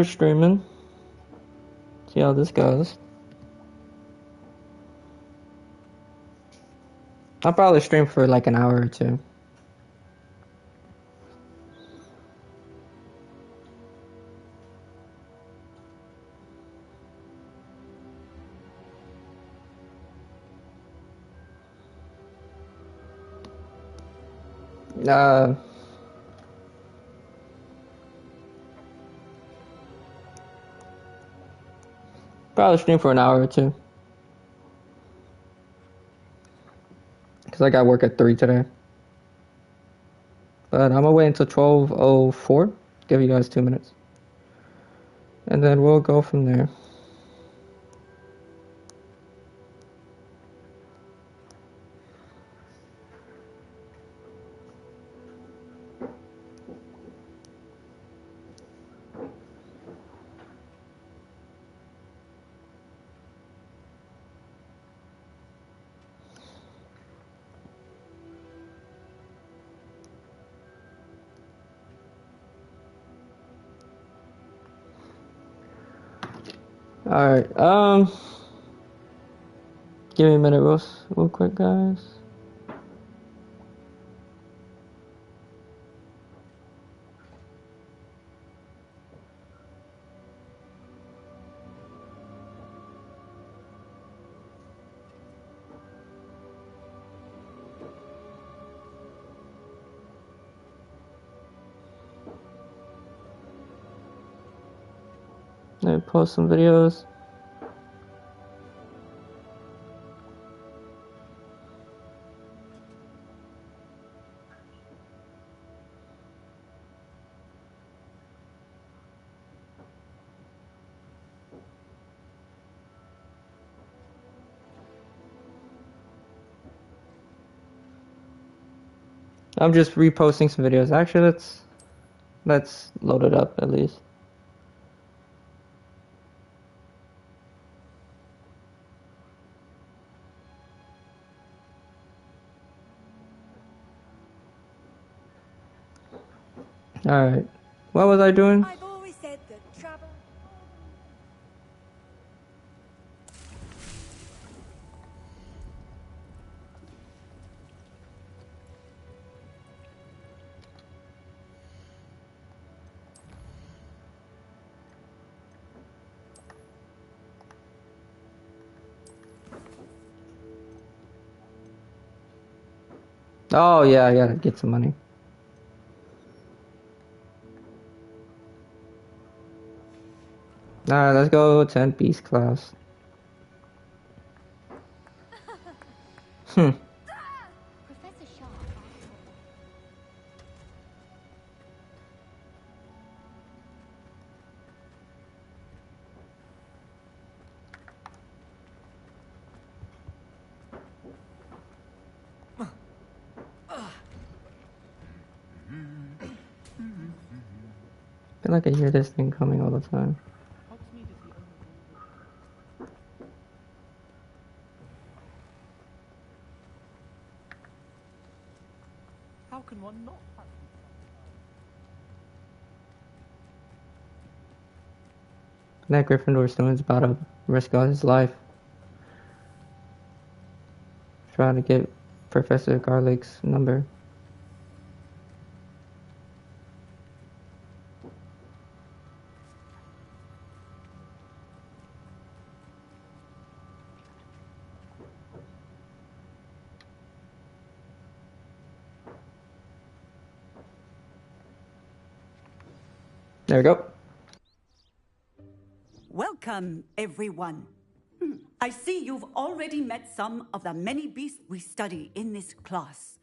Streaming. See how this goes. I'll probably stream for like an hour or two. Uh, Probably stream for an hour or two. Because I got work at 3 today. But I'm gonna wait until 12:04. Give you guys 2 minutes. And then we'll go from there. Alright, give me a minute real quick, guys. Let me post some videos. I'm just reposting some videos. Actually, let's load it up at least. Alright. What was I doing? I've always said that travel. Oh yeah, I gotta get some money. Alright, let's go 10 Beast class. Professor Shaw. I feel like I hear this thing coming all the time. How can one not? That Gryffindor student's about to risk all his life trying to get Professor Garlick's number. There we go. Welcome, everyone. I see you've already met some of the many beasts we study in this class.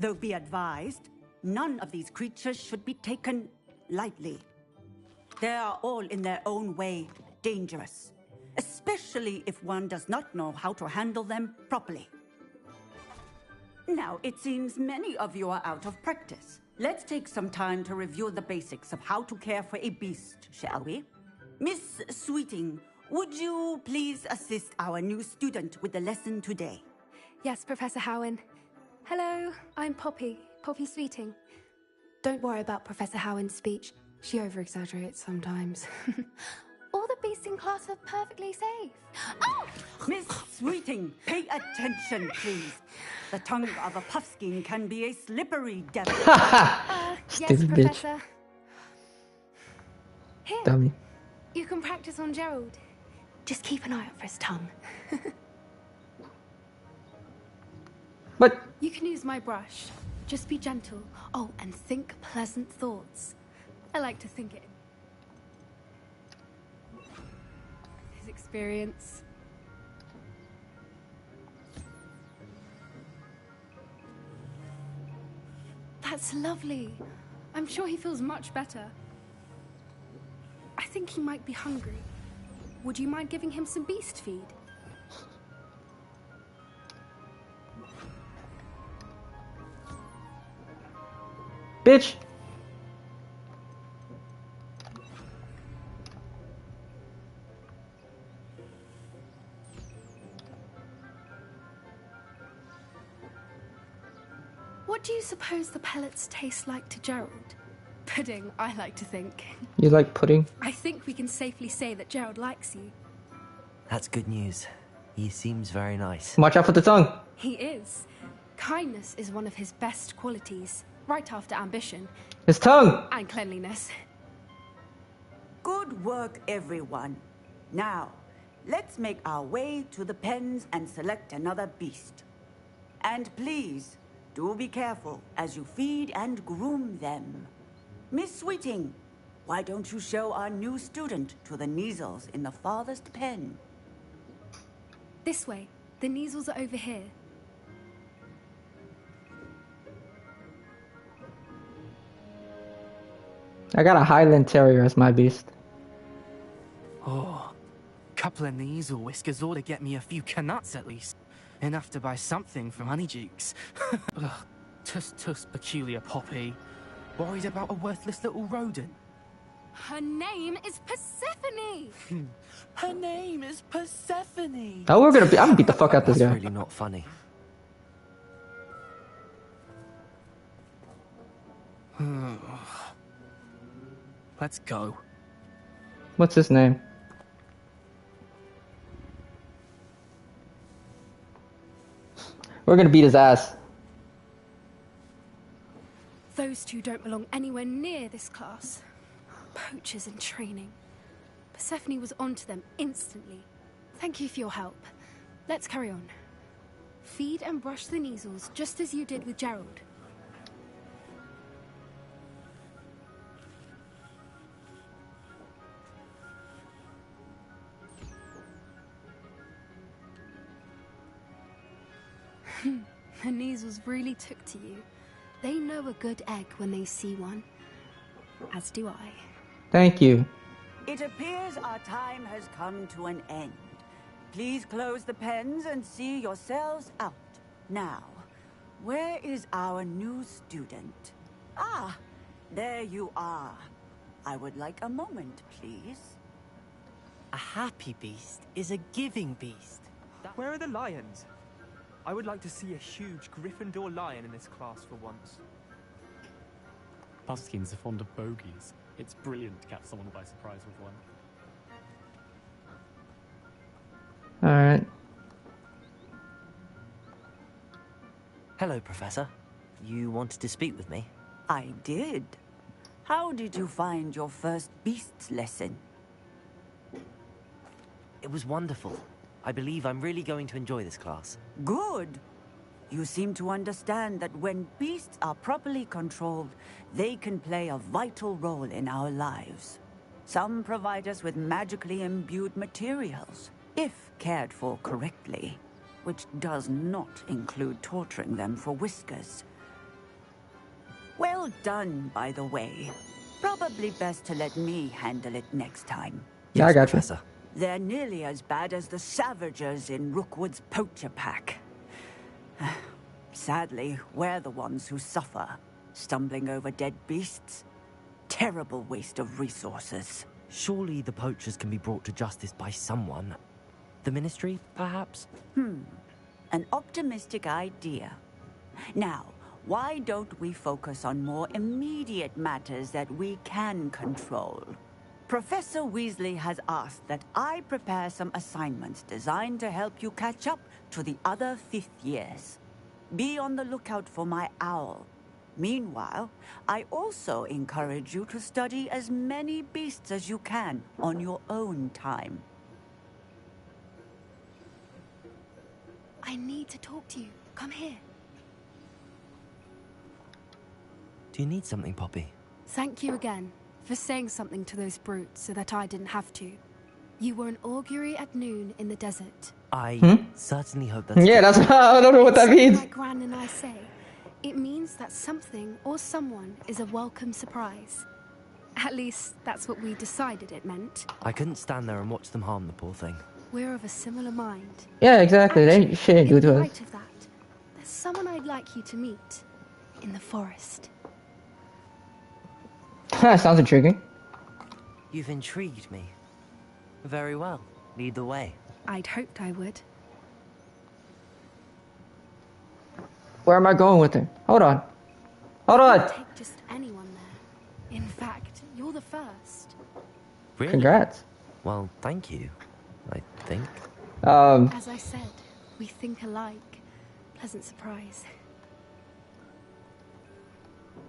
Though be advised, none of these creatures should be taken lightly. They are all in their own way dangerous, especially if one does not know how to handle them properly. Now, it seems many of you are out of practice. Let's take some time to review the basics of how to care for a beast, shall we? Miss Sweeting, would you please assist our new student with the lesson today? Yes, Professor Howen. Hello, I'm Poppy Sweeting. Don't worry about Professor Howen's speech. She over-exaggerates sometimes. All the beasts in class are perfectly safe. Oh! Miss Sweeting, pay attention, please. The tongue of a puffskein can be a slippery devil. Yes, Stupid bitch. Professor. Here, Dummy. you can practice on Gerald. Just keep an eye out for his tongue. But You can use my brush. Just be gentle. Oh, and think pleasant thoughts. I like to think it. His experience. That's lovely. I'm sure he feels much better. I think he might be hungry. Would you mind giving him some beast feed? bitch. What do you suppose the pellets taste like to Gerald? Pudding, I like to think. You like pudding? I think we can safely say that Gerald likes you. That's good news. He seems very nice. Watch out for the tongue. He is. Kindness is one of his best qualities, right after ambition His tongue. and cleanliness. Good work, everyone. Now, let's make our way to the pens and select another beast. And please, do be careful as you feed and groom them. Miss Sweeting, why don't you show our new student to the Neasels in the farthest pen? This way. The Neasels are over here. I got a Highland Terrier as my beast. Oh, couple of these or whiskers ought to get me a few canuts at least. Enough to buy something from Honeydukes. Ugh, tuss, peculiar poppy. Worried about a worthless little rodent. Her name is Persephone! Her name is Persephone. Oh, I'm gonna beat the fuck out this That's guy. really not funny. Let's go. What's his name? We're gonna beat his ass. Those two don't belong anywhere near this class. Poachers in training. Persephone was onto them instantly. Thank you for your help. Let's carry on. Feed and brush the Neasels just as you did with Gerald. The Neasels really took to you. They know a good egg when they see one. As do I. Thank you. It appears our time has come to an end. Please close the pens and see yourselves out. Now, where is our new student? Ah, there you are. I would like a moment, please. A happy beast is a giving beast. Where are the lions? I would like to see a huge Gryffindor lion in this class for once. Puffskins are fond of bogies. It's brilliant to catch someone by surprise with one. Alright. Hello, Professor. You wanted to speak with me? I did. How did you find your first beasts lesson? It was wonderful. I believe I'm really going to enjoy this class. Good. You seem to understand that when beasts are properly controlled, they can play a vital role in our lives. Some provide us with magically imbued materials, if cared for correctly, which does not include torturing them for whiskers. Well done, by the way. Probably best to let me handle it next time. Yeah, I got you. Professor. They're nearly as bad as the Savagers in Rookwood's poacher pack. Sadly, we're the ones who suffer, stumbling over dead beasts. Terrible waste of resources. Surely the poachers can be brought to justice by someone. The Ministry, perhaps? An optimistic idea. Now, Why don't we focus on more immediate matters that we can control? Professor Weasley has asked that I prepare some assignments designed to help you catch up to the other fifth years. Be on the lookout for my owl. Meanwhile, I also encourage you to study as many beasts as you can on your own time. I need to talk to you. Come here. Do you need something, Poppy? Thank you again for saying something to those brutes so that I didn't have to. You were an augury at noon in the desert. I certainly hope that's Yeah, that's I don't know what that means. Like Gran and I say, it means that something or someone is a welcome surprise. At least that's what we decided it meant. I couldn't stand there and watch them harm the poor thing. We're of a similar mind. Yeah, exactly. They shouldn't do in to us. light of that, there's someone I'd like you to meet in the forest. Sounds intriguing. You've intrigued me. Very well. Lead the way. I'd hoped I would. Where am I going with her? Hold on. Hold on. Take just anyone there. In fact, you're the first. Really? Congrats. Well, thank you. I think. As I said, we think alike. Pleasant surprise.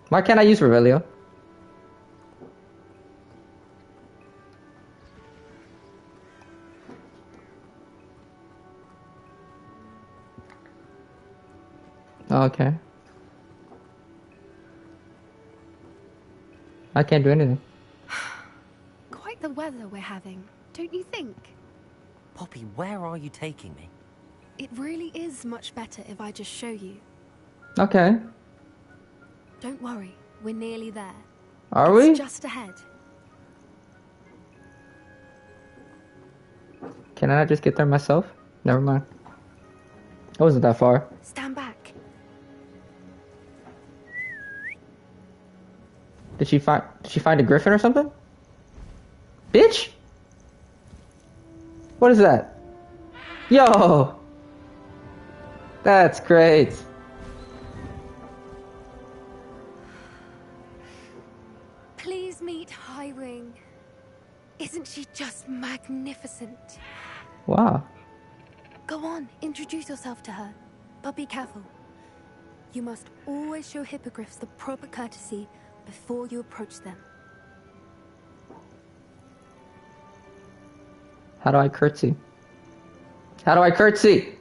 Why can't I use Revelio? Okay. I can't do anything. Quite the weather we're having, don't you think? Poppy, where are you taking me? It really is much better if I just show you. Okay. Don't worry, we're nearly there. Are we? It's just ahead. Can I not just get there myself? Never mind. It wasn't that far. Stand back. Did she find a griffin or something? Bitch! What is that? Yo! That's great. Please meet Highwing. Isn't she just magnificent? Wow. Go on, introduce yourself to her. But be careful. You must always show hippogriffs the proper courtesy before you approach them. How do I curtsy? How do I curtsy?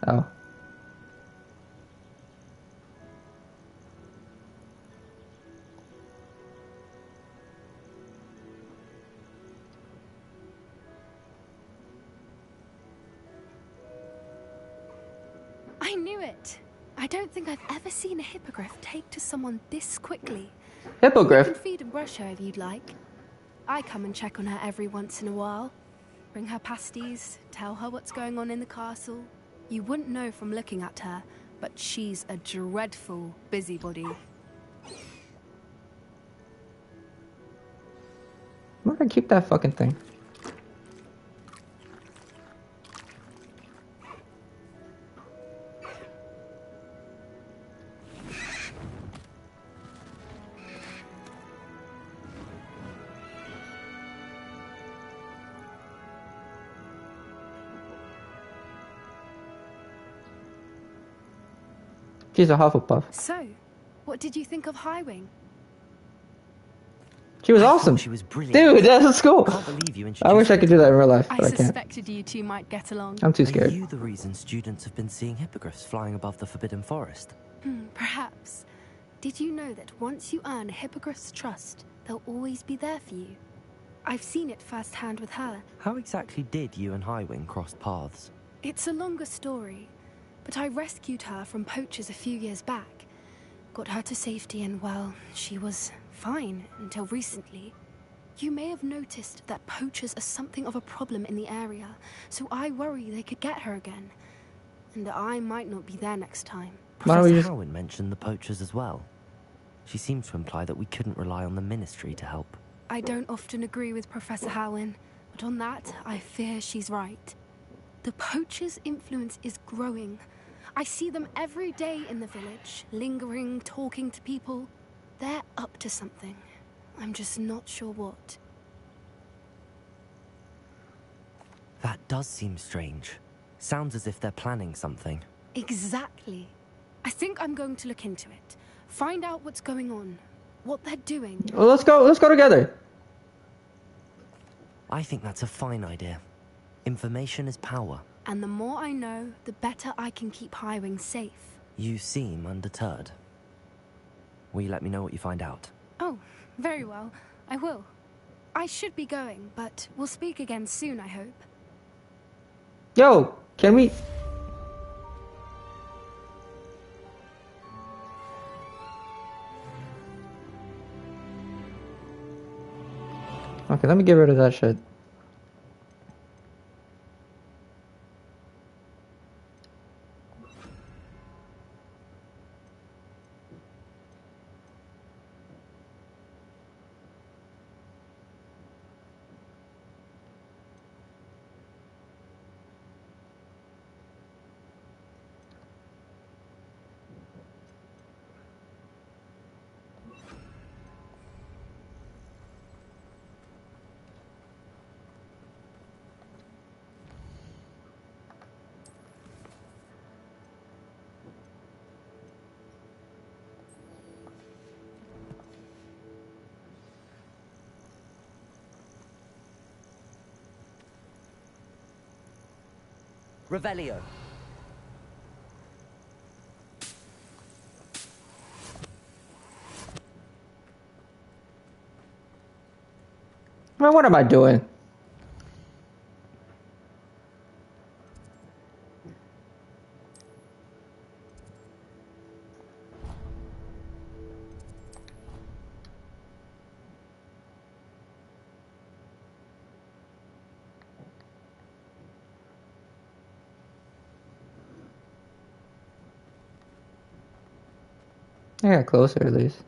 Oh. I knew it. I don't think I've ever seen a hippogriff take to someone this quickly. You can Hippogriff? feed and brush her if you'd like. I come and check on her every once in a while. Bring her pasties, tell her what's going on in the castle. You wouldn't know from looking at her, but she's a dreadful busybody. Where did I keep that fucking thing? She's a Hufflepuff. So, what did you think of Highwing? She was I thought awesome. She was brilliant. Dude, that's cool. Can't believe you introduced I wish I could do that in real life, I but I can't. suspected you two might get along. I'm too Are scared. you the reason students have been seeing hippogriffs flying above the Forbidden Forest? Perhaps. Did you know that once you earn a hippogriff's trust, they'll always be there for you? I've seen it firsthand with her. How exactly did you and Highwing cross paths? It's a longer story, but I rescued her from poachers a few years back. Got her to safety and, well, she was fine until recently. You may have noticed that poachers are something of a problem in the area, so I worry they could get her again. And I might not be there next time. Why don't we Professor just- Howin mentioned the poachers as well. She seems to imply that we couldn't rely on the Ministry to help. I don't often agree with Professor Howin, but on that, I fear she's right. The poacher's influence is growing. I see them every day in the village, lingering, talking to people. They're up to something. I'm just not sure what. That does seem strange. Sounds as if they're planning something. Exactly. I think I'm going to look into it. Find out what's going on. What they're doing. Well, let's go together. I think that's a fine idea. Information is power. And the more I know, the better I can keep Highwing safe. You seem undeterred. Will you let me know what you find out? Oh, very well. I will. I should be going, but we'll speak again soon, I hope. Yo, can we... Okay, let me get rid of that shit. Revelio. Man, what am I doing? I got closer at least.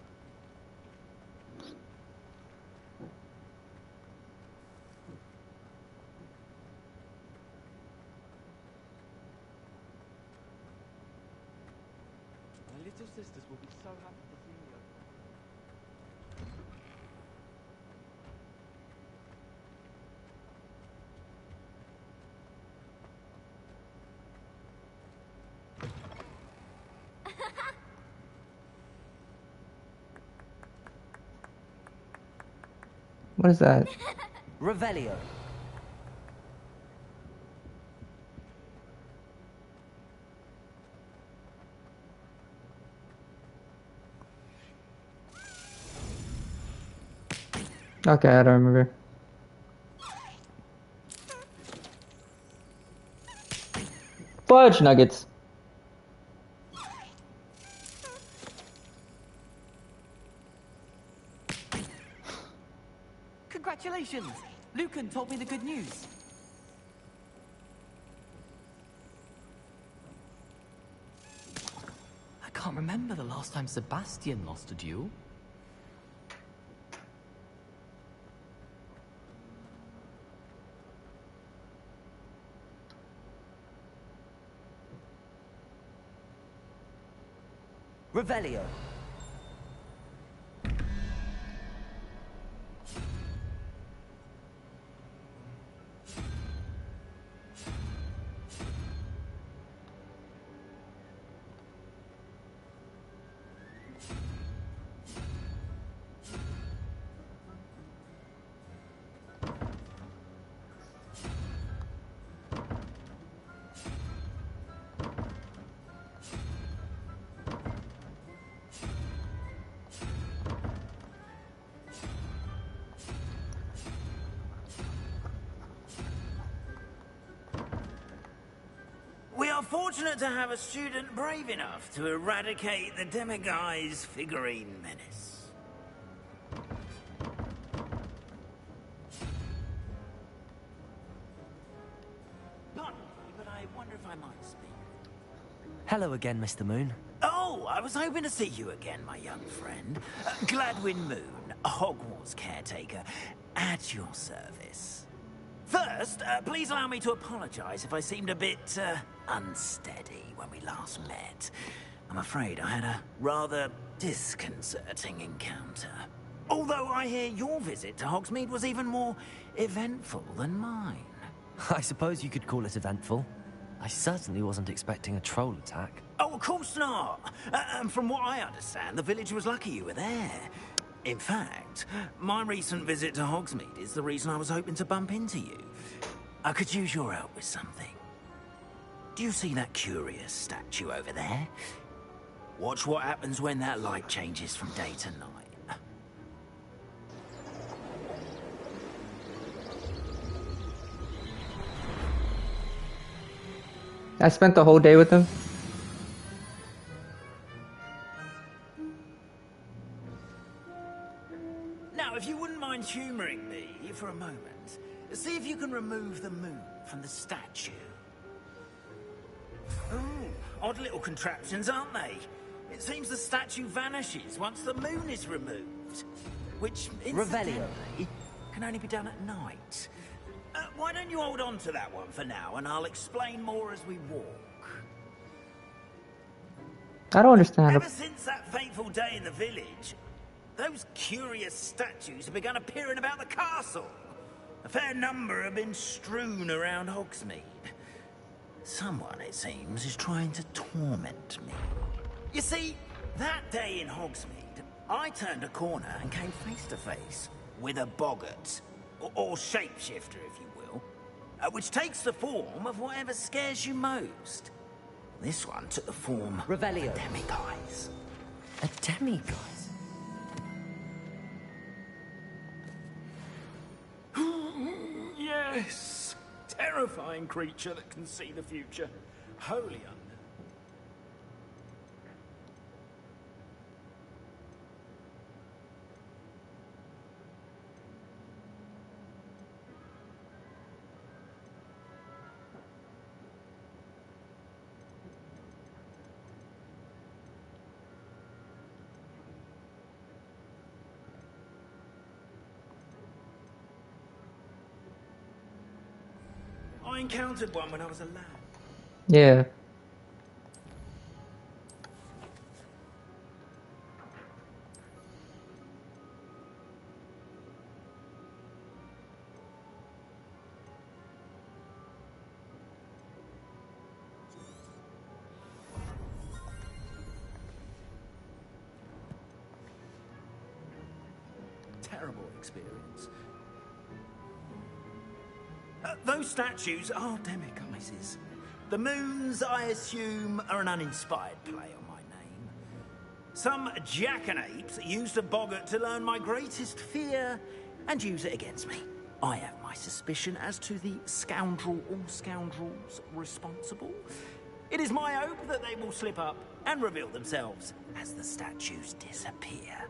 My little sisters will be so happy to see you. What is that? Revelio. Okay, I don't remember. Fudge nuggets. Congratulations! Lucan told me the good news. I can't remember the last time Sebastian lost a duel. Revelio. We are fortunate to have a student brave enough to eradicate the Demiguise figurine menace. Pardon me, but I wonder if I might speak. Hello again, Mr. Moon. Oh, I was hoping to see you again, my young friend. Gladwin Moon, a Hogwarts caretaker, at your service. First, please allow me to apologize if I seemed a bit, unsteady when we last met. I'm afraid I had a rather disconcerting encounter. Although I hear your visit to Hogsmeade was even more eventful than mine. I suppose you could call it eventful. I certainly wasn't expecting a troll attack. Oh, of course not. And from what I understand, the village was lucky you were there. In fact, my recent visit to Hogsmeade is the reason I was hoping to bump into you. I could use your help with something. Do you see that curious statue over there? Watch what happens when that light changes from day to night. I spent the whole day with him. Now, if you wouldn't mind humouring me for a moment, see if you can remove the moon from the statue. Ooh, odd little contraptions, aren't they? It seems the statue vanishes once the moon is removed, which, incidentally, can only be done at night. Why don't you hold on to that one for now, and I'll explain more as we walk. I don't understand. Ever since that fateful day in the village, those curious statues have begun appearing about the castle. A fair number have been strewn around Hogsmeade. Someone, it seems, is trying to torment me. You see, that day in Hogsmeade, I turned a corner and came face to face with a boggart, or shapeshifter, if you will, which takes the form of whatever scares you most. This one took the form of a demiguise. A demiguise? Yes! Terrifying creature that can see the future. Holy unknown. I encountered one when I was a lad. Yeah. Terrible experience. Those statues are demiguises. The moons, I assume, are an uninspired play on my name. Some jackanapes used a boggart to learn my greatest fear and use it against me. I have my suspicion as to the scoundrel or scoundrels responsible. It is my hope that they will slip up and reveal themselves as the statues disappear.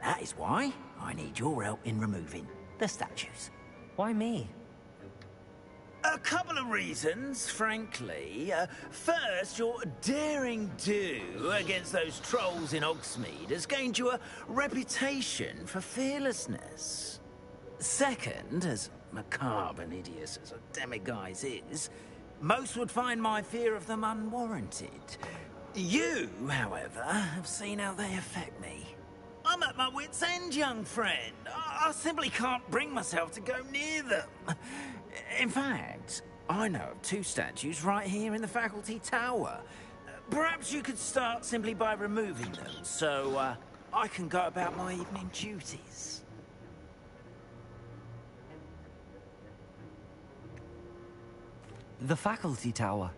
That is why I need your help in removing the statues. Why me? A couple of reasons, frankly. First, your daring do against those trolls in Hogsmeade has gained you a reputation for fearlessness. Second, as macabre and hideous as a demiguise is, most would find my fear of them unwarranted. You, however, have seen how they affect me. I'm at my wit's end, young friend. I simply can't bring myself to go near them. In fact, I know of two statues right here in the faculty tower. Perhaps you could start simply by removing them, so I can go about my evening duties. The faculty tower.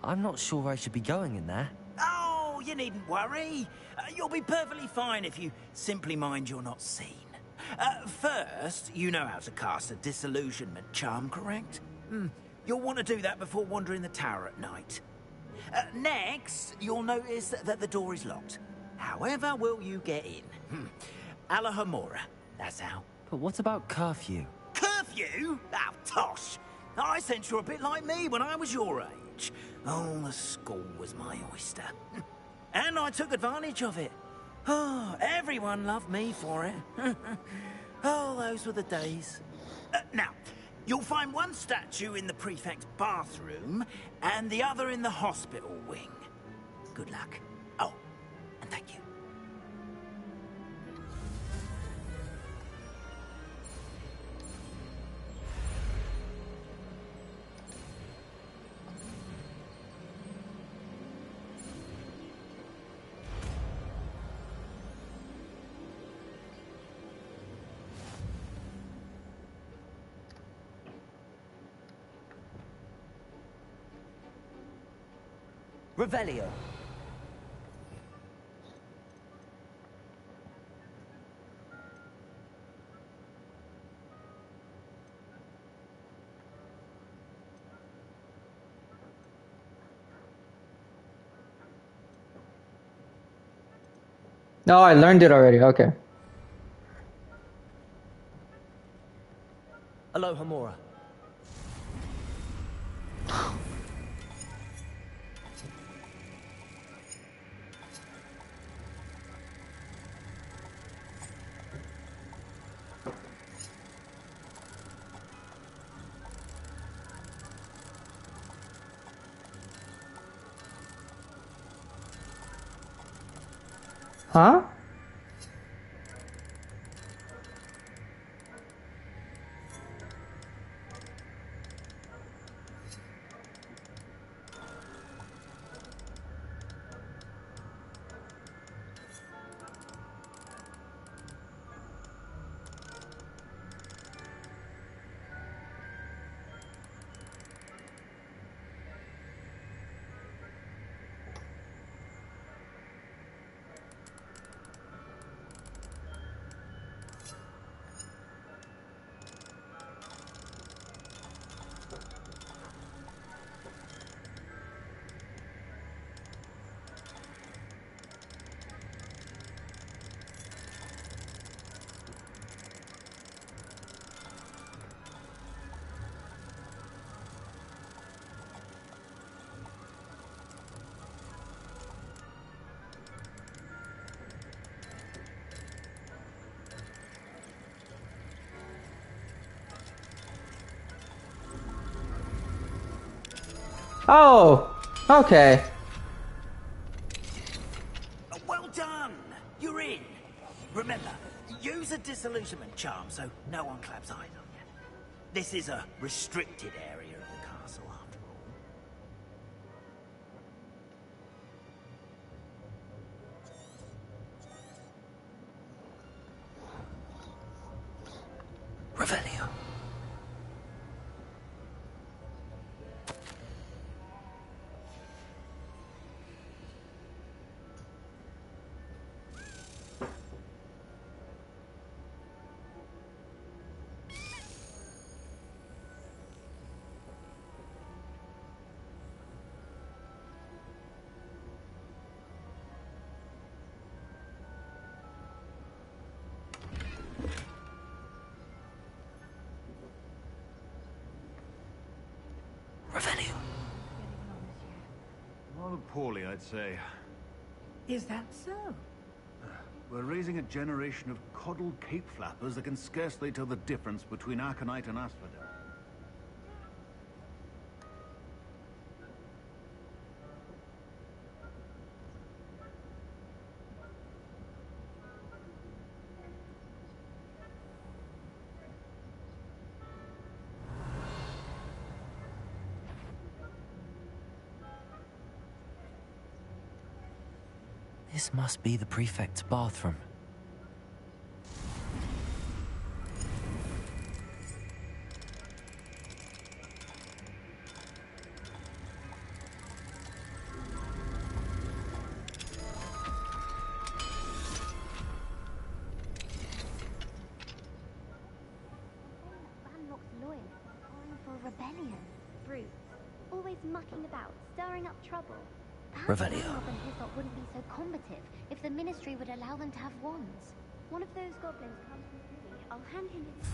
I'm not sure I should be going in there. Oh, you needn't worry. You'll be perfectly fine if you simply mind you're not seen. First, you know how to cast a disillusionment charm, correct? You'll want to do that before wandering the tower at night. Next, you'll notice that the door is locked. However will you get in? Alahamora, that's how. But what about curfew? Curfew? Oh, tosh! I sense you're a bit like me when I was your age. Oh, the school was my oyster. And I took advantage of it. Oh, everyone loved me for it. Oh, those were the days. Now, You'll find one statue in the prefect's bathroom and the other in the hospital wing. Good luck. Oh, and thank you. Revelio. No, I learned it already. Okay. Aloha Mora. Huh? Oh, okay. Well done! You're in. Remember, use a disillusionment charm so no one claps eyes on you. This is a restricted area of the castle, after all. Revelio. Revelio. Rather poorly, I'd say. Is that so? We're raising a generation of coddled cape flappers that can scarcely tell the difference between Aconite and Asphodel. This must be the prefect's bathroom. Rebellion. Brutes. Always mucking about, stirring up trouble. Revelio. Perhaps wouldn't be so combative if the Ministry would allow them to have wands. One of those goblins comes from the city. I'll hand him his...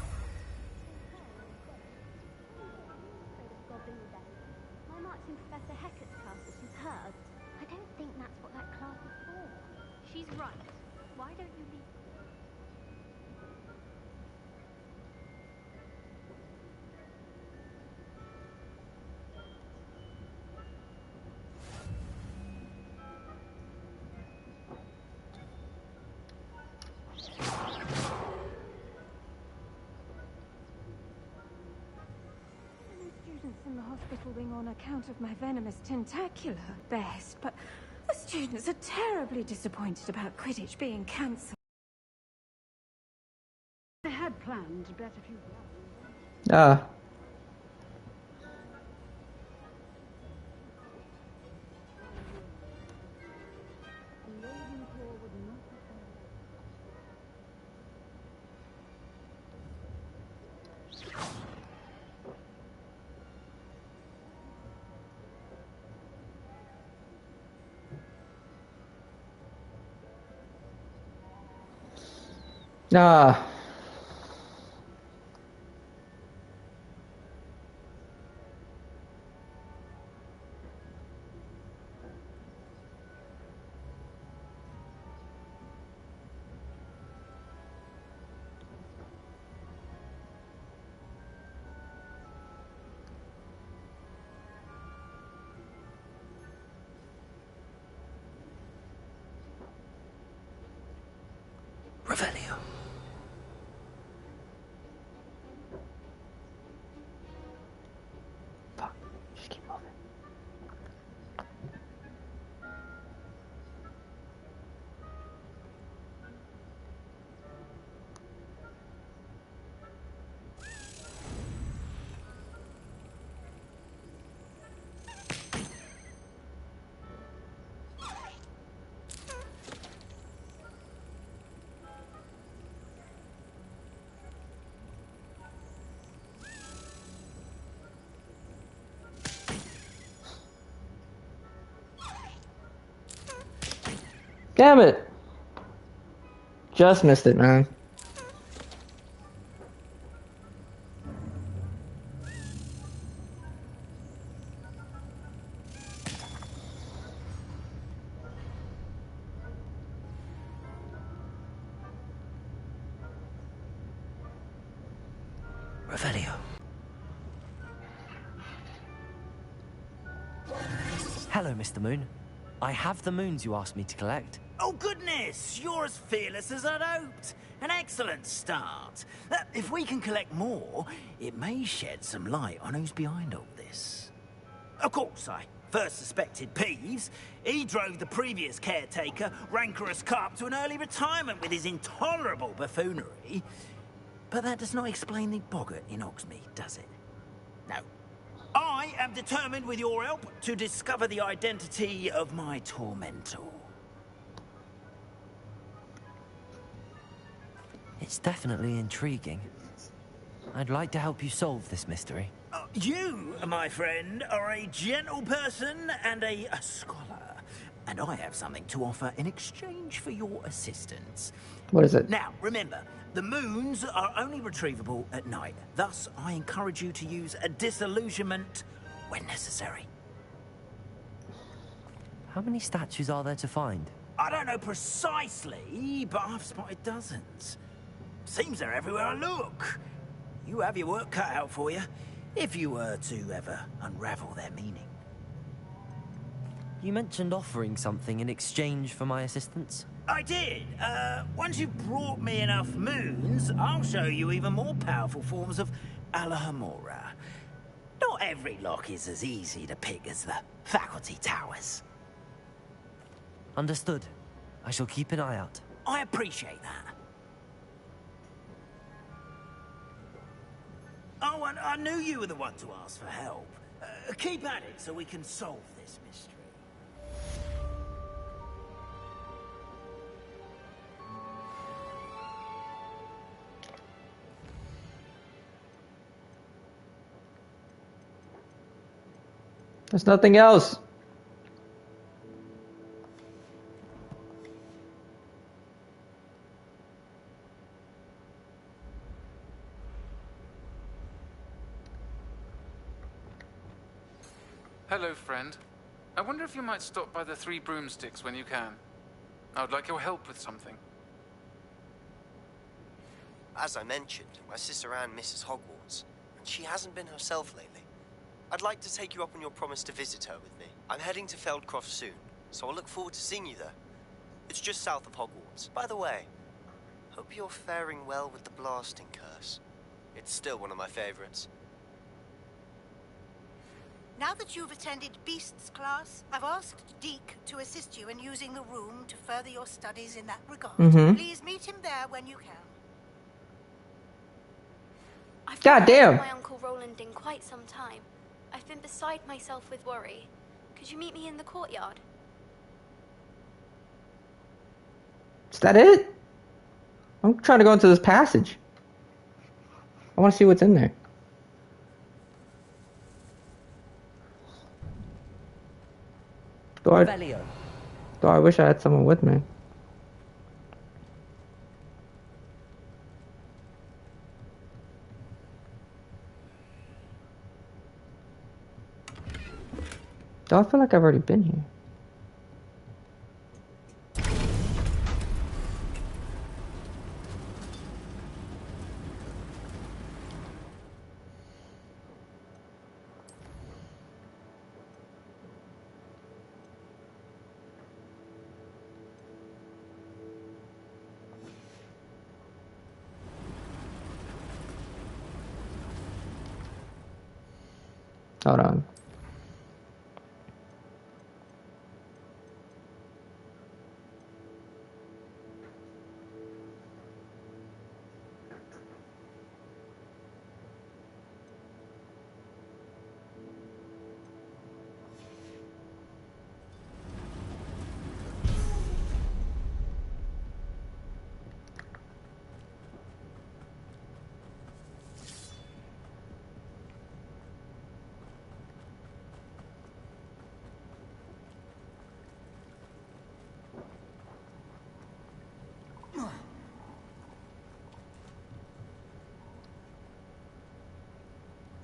My mark's in Professor Hecat's class, which is hers. I don't think that's what that class is for. She's right. Why don't you leave... Students in the hospital wing on account of my venomous tentacular best, but the students are terribly disappointed about Quidditch being cancelled. I had planned to bet a few. Ah. Ah. Revelio. Fuck. Just keep moving. Damn it! Just missed it, man. Revelio. Hello, Mr. Moon. I have the moons you asked me to collect. Oh, goodness! You're as fearless as I'd hoped. An excellent start. If we can collect more, it may shed some light on who's behind all this. Of course, I first suspected Peeves. He drove the previous caretaker, Rancorous Carp, to an early retirement with his intolerable buffoonery. But that does not explain the boggart in Hogsmeade, does it? No. I am determined, with your help, to discover the identity of my tormentor. It's definitely intriguing. I'd like to help you solve this mystery. You, my friend, are a gentle person and a scholar. And I have something to offer in exchange for your assistance. What is it? Now, remember, the moons are only retrievable at night. Thus, I encourage you to use a disillusionment when necessary. How many statues are there to find? I don't know precisely, but I've spotted dozens. Seems they're everywhere I look. You have your work cut out for you, if you were to ever unravel their meaning. You mentioned offering something in exchange for my assistance? I did. Once you've brought me enough moons, I'll show you even more powerful forms of Alohomora. Not every lock is as easy to pick as the faculty towers. Understood. I shall keep an eye out. I appreciate that. Oh, and I knew you were the one to ask for help. Keep at it so we can solve this mystery. There's nothing else. Hello, friend. I wonder if you might stop by the Three Broomsticks when you can. I would like your help with something. As I mentioned, my sister Anne misses Hogwarts, and she hasn't been herself lately. I'd like to take you up on your promise to visit her with me. I'm heading to Feldcroft soon, so I'll look forward to seeing you there. It's just south of Hogwarts. By the way, Hope you're faring well with the blasting curse. It's still one of my favorites. Now that you've attended Beasts class, I've asked Deke to assist you in using the room to further your studies in that regard. Please meet him there when you can. I've God not damn. heard of my Uncle Roland in quite some time. I've been beside myself with worry. Could you meet me in the courtyard? Is that it? I'm trying to go into this passage. I want to see what's in there. Though I wish I had someone with me. Though I feel like I've already been here. Hold on.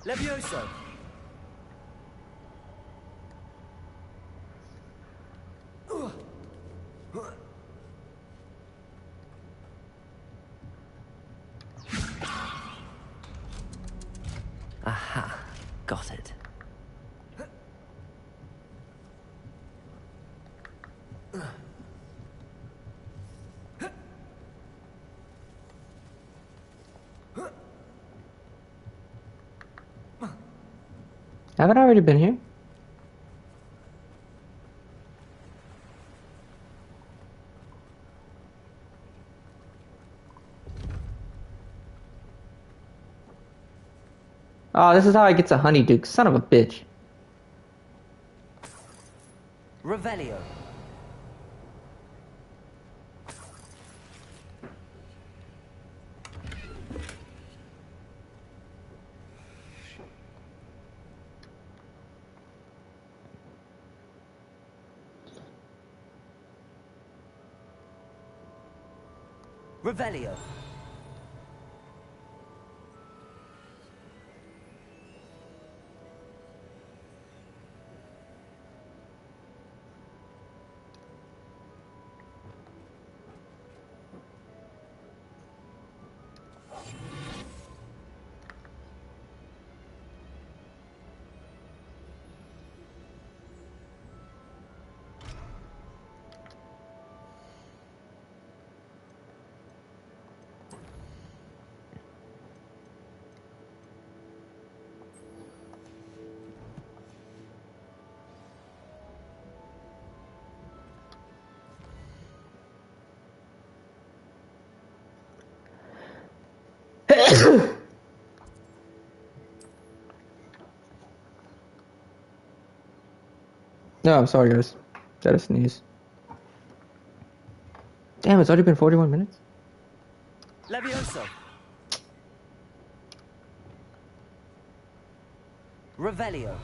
Levioso! Aha, got it. Haven't I already been here? Oh, this is how I get to Honeyduke. Son of a bitch. Revelio. Revelio. No, I'm sorry, guys. Gotta sneeze. Damn, it's already been 41 minutes? Levioso. Revelio.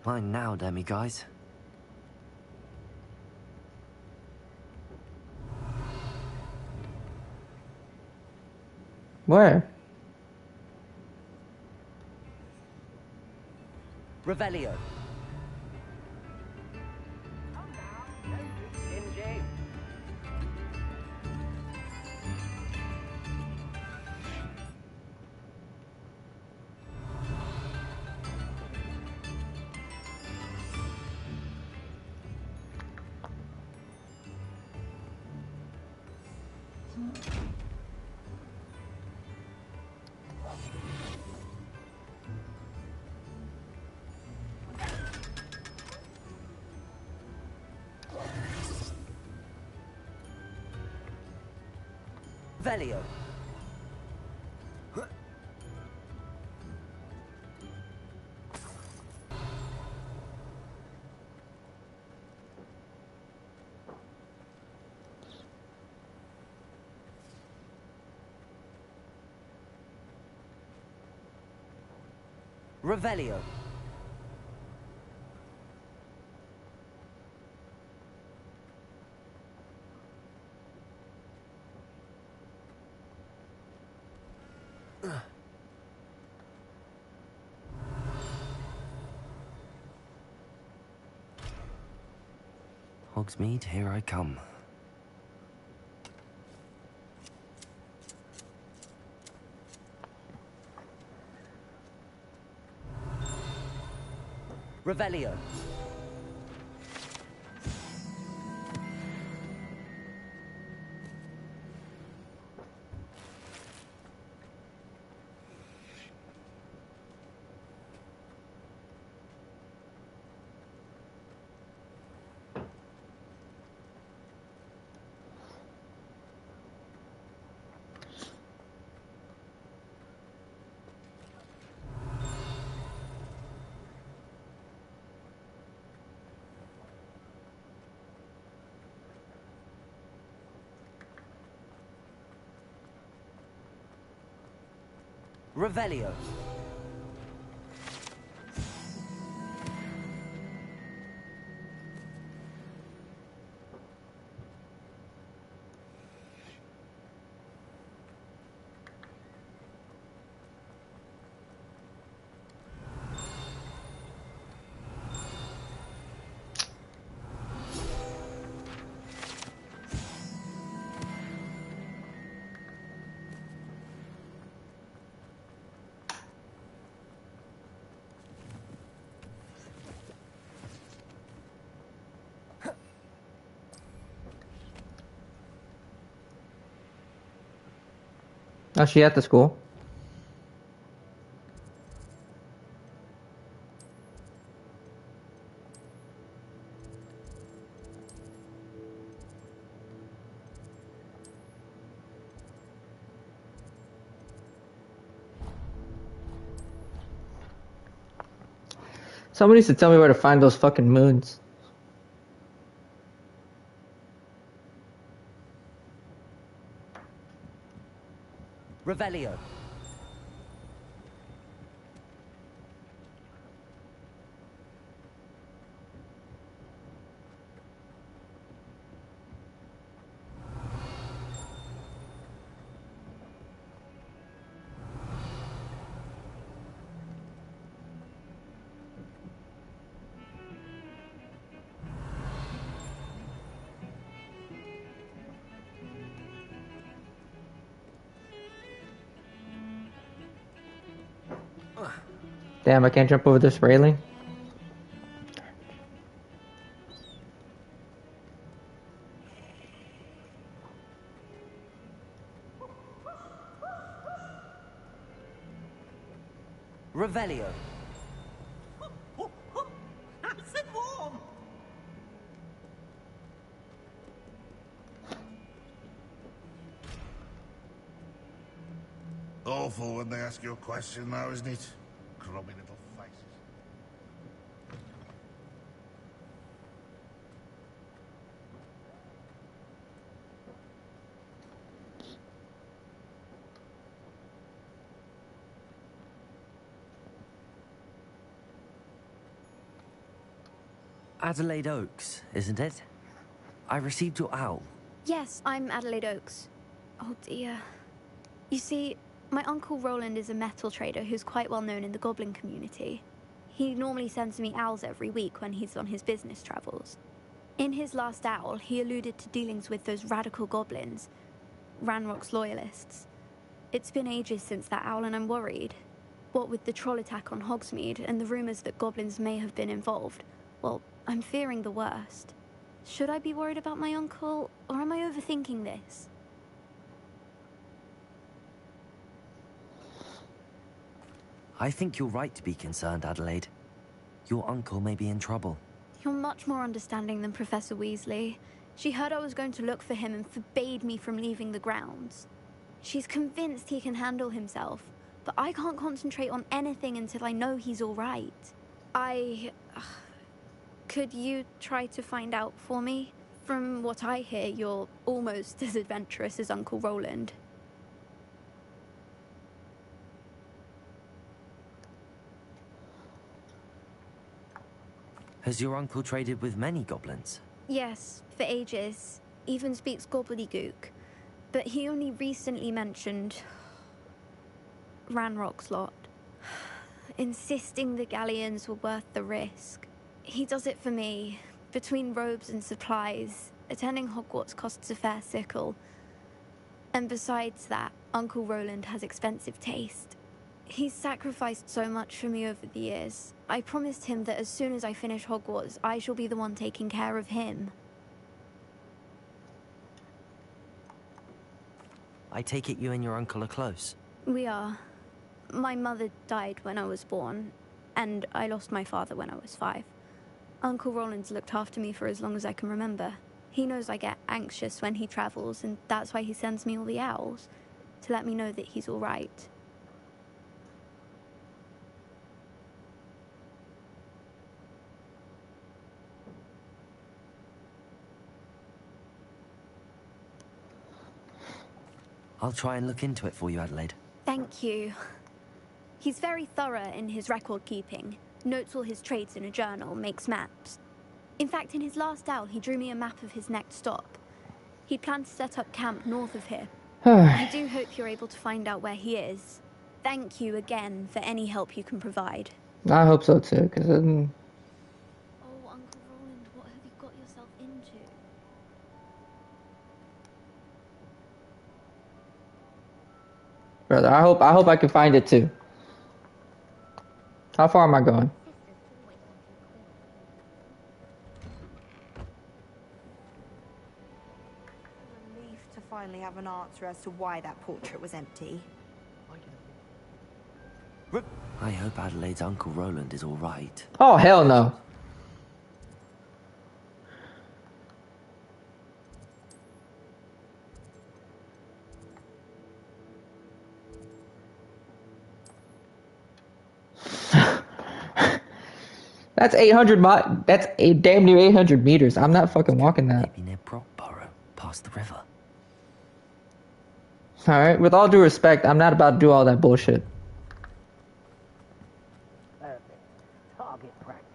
Mine now, demi guys. Where? Revelio. Revelio. Revelio. Hogsmeade, here I come. Revelio. Revelio. Oh, she at the school? Somebody needs to tell me where to find those fucking moons. Revelio. Damn, I can't jump over this railing. Revelio. Nice and warm. Awful when they ask you a question now, isn't it? Grubby little faces. Adelaide Oaks, isn't it? I received your owl. Yes, I'm Adelaide Oaks. Oh dear. You see, my uncle Roland is a metal trader who's quite well known in the goblin community. He normally sends me owls every week when he's on his business travels. In his last owl, he alluded to dealings with those radical goblins, Ranrock's loyalists. It's been ages since that owl and I'm worried. What with the troll attack on Hogsmeade and the rumours that goblins may have been involved, well, I'm fearing the worst. Should I be worried about my uncle, or am I overthinking this? I think you're right to be concerned, Adelaide. Your uncle may be in trouble. You're much more understanding than Professor Weasley. She heard I was going to look for him and forbade me from leaving the grounds. She's convinced he can handle himself, but I can't concentrate on anything until I know he's all right. Could you try to find out for me? From what I hear, you're almost as adventurous as Uncle Roland. Has your uncle traded with many goblins? Yes, for ages. Even speaks gobbledygook. But he only recently mentioned Ranrock's lot, insisting the galleons were worth the risk. He does it for me. Between robes and supplies, attending Hogwarts costs a fair sickle. And besides that, Uncle Roland has expensive taste. He's sacrificed so much for me over the years. I promised him that as soon as I finish Hogwarts, I shall be the one taking care of him. I take it you and your uncle are close? We are. My mother died when I was born, and I lost my father when I was 5. Uncle Roland's looked after me for as long as I can remember. He knows I get anxious when he travels, and that's why he sends me all the owls, to let me know that he's all right. I'll try and look into it for you, Adelaide. Thank you. He's very thorough in his record keeping. Notes all his trades in a journal, makes maps. In fact, in his last owl, he drew me a map of his next stop. He'd planned to set up camp north of here. I do hope you're able to find out where he is. Thank you again for any help you can provide. I hope so too, because Oh, Uncle Roland, what have you got yourself into? brother, I hope I can find it too. How far am I going? Relief to finally have an answer as to why that portrait was empty. I hope Adelaide's Uncle Roland is all right. Oh, hell no. That's 800 that's damn near 800 meters. I'm not fucking walking that. Maybe near Brockborough, past the river. Alright, with all due respect, I'm not about to do all that bullshit. Perfect. Target practice.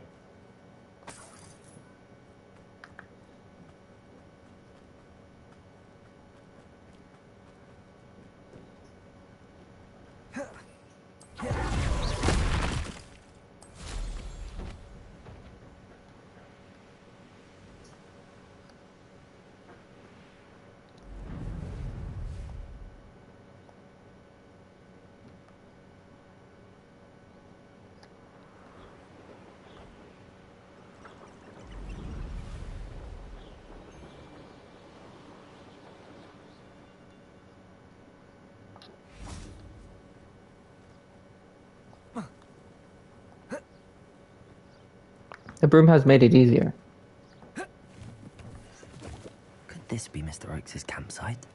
The broom has made it easier. Could this be Mr. Oakes' campsite?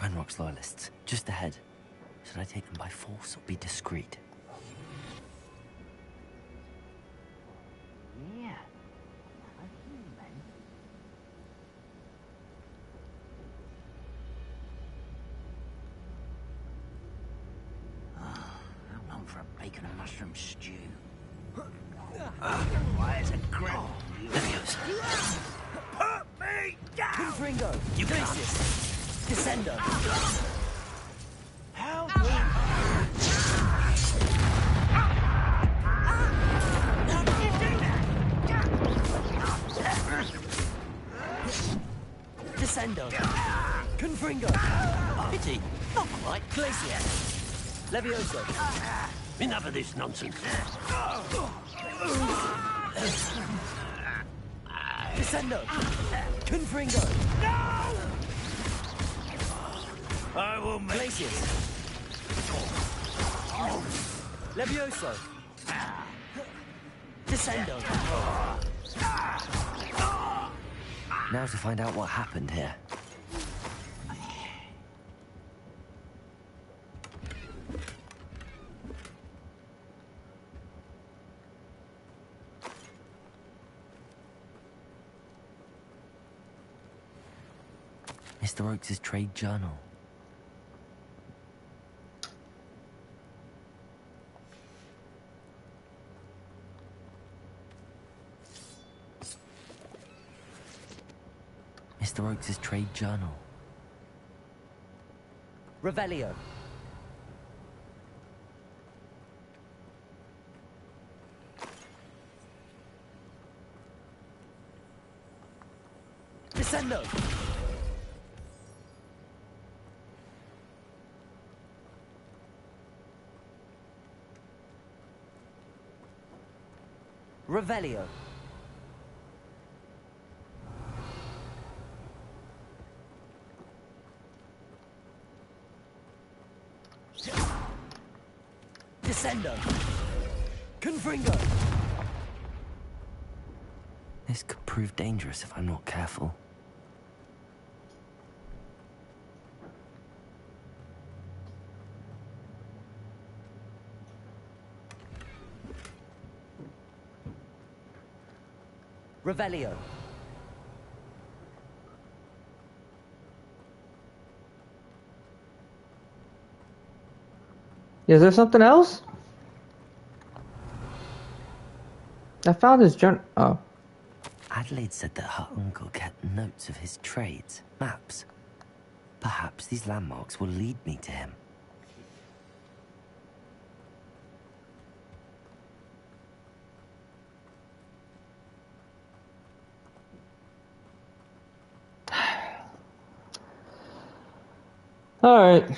Ranrock's loyalists, just ahead. Should I take them by force or be discreet? Yeah. How long for a bacon and mushroom stew? Why is it grab? Put me down! Confringo! You Glacius! Descendo! Help Descendo! Confringo! Pity! Not quite! Glacius! Levioso! Enough of this nonsense. Descendo! Confringo! No! I will make Glacius! Levioso! Descendo! Now to find out what happened here. Mr. Oakes' trade journal. Mr. Oakes' trade journal. Revelio. Descendo. Revelio. Descendo. Confringo. This could prove dangerous if I'm not careful. Revelio. Is there something else? I found his journal. Oh. Adelaide said that her uncle kept notes of his trades, maps. Perhaps these landmarks will lead me to him. All right.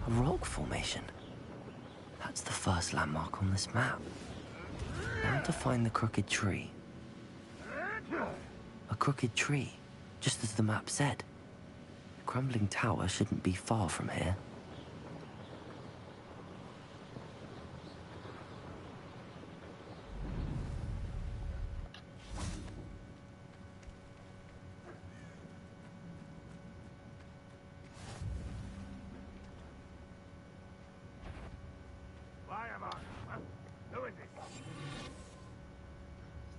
A rock formation. That's the first landmark on this map. Now to find the crooked tree. A crooked tree, just as the map said. The crumbling tower shouldn't be far from here.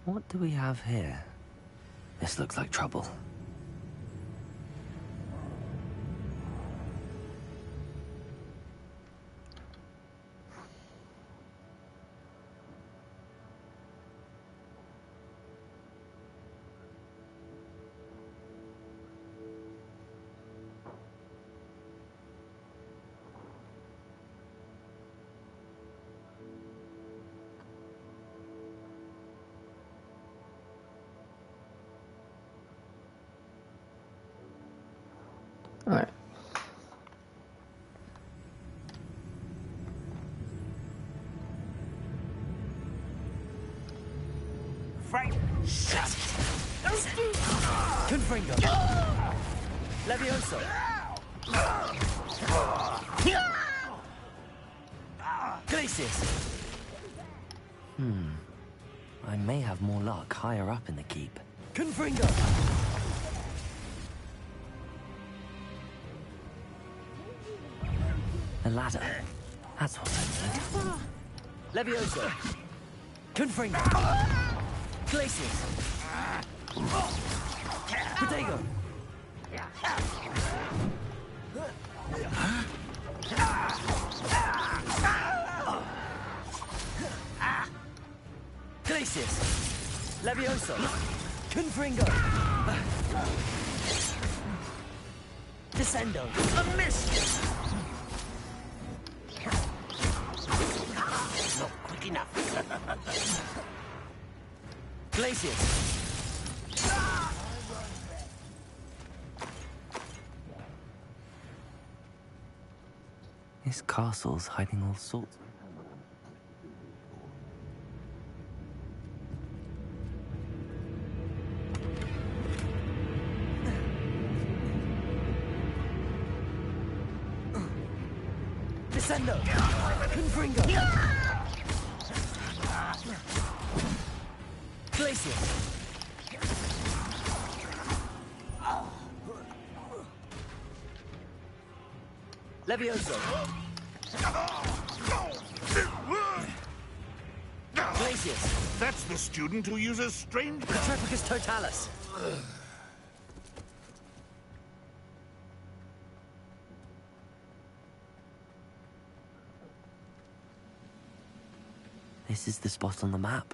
What do we have here? This looks like trouble. All right. Frank. Confringo. Levioso. Glacius. I may have more luck higher up in the keep. Confringo. A ladder. That's what I need. Levioso. Confringo. Glacius. Protego. Glacius. Levioso. Confringo. Descendo. A miss. enough. Glacius. This castle's hiding all sorts. Descendo. Confringo. Glacius. Levioso. Glacius. That's the student who uses strange... Petrificus totalis. This is the spot on the map.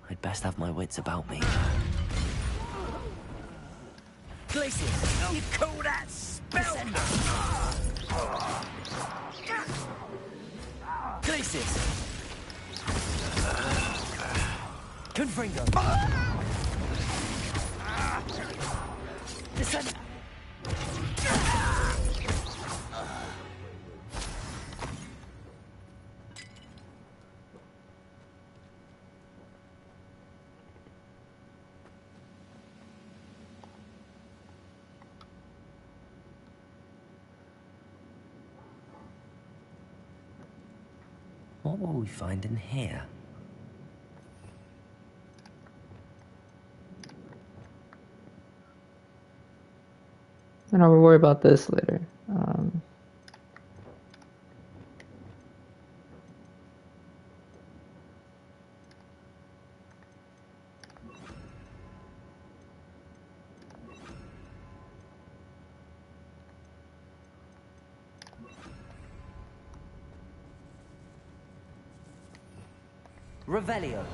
I'd best have my wits about me. Glacius. You call that spell? Glacius. Confringo. Descend. What will we find in here? And I will worry about this later. Revelio.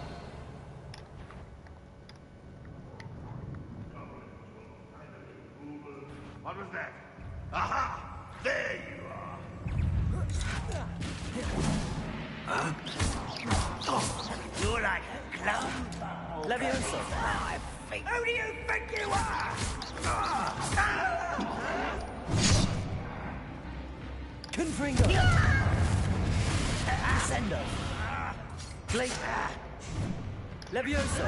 What was that? Aha! There you are! You're like a clown. Levioso. I think. Who do you think you are? Confringo. Descendo. Blake. Levioso.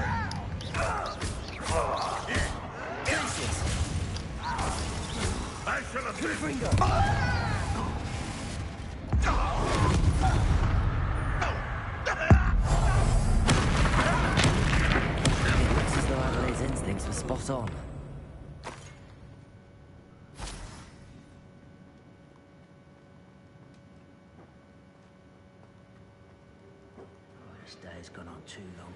Glacius. I shall have Confringo. It looks as though Adelaide's instincts were spot on. This day's gone on too long.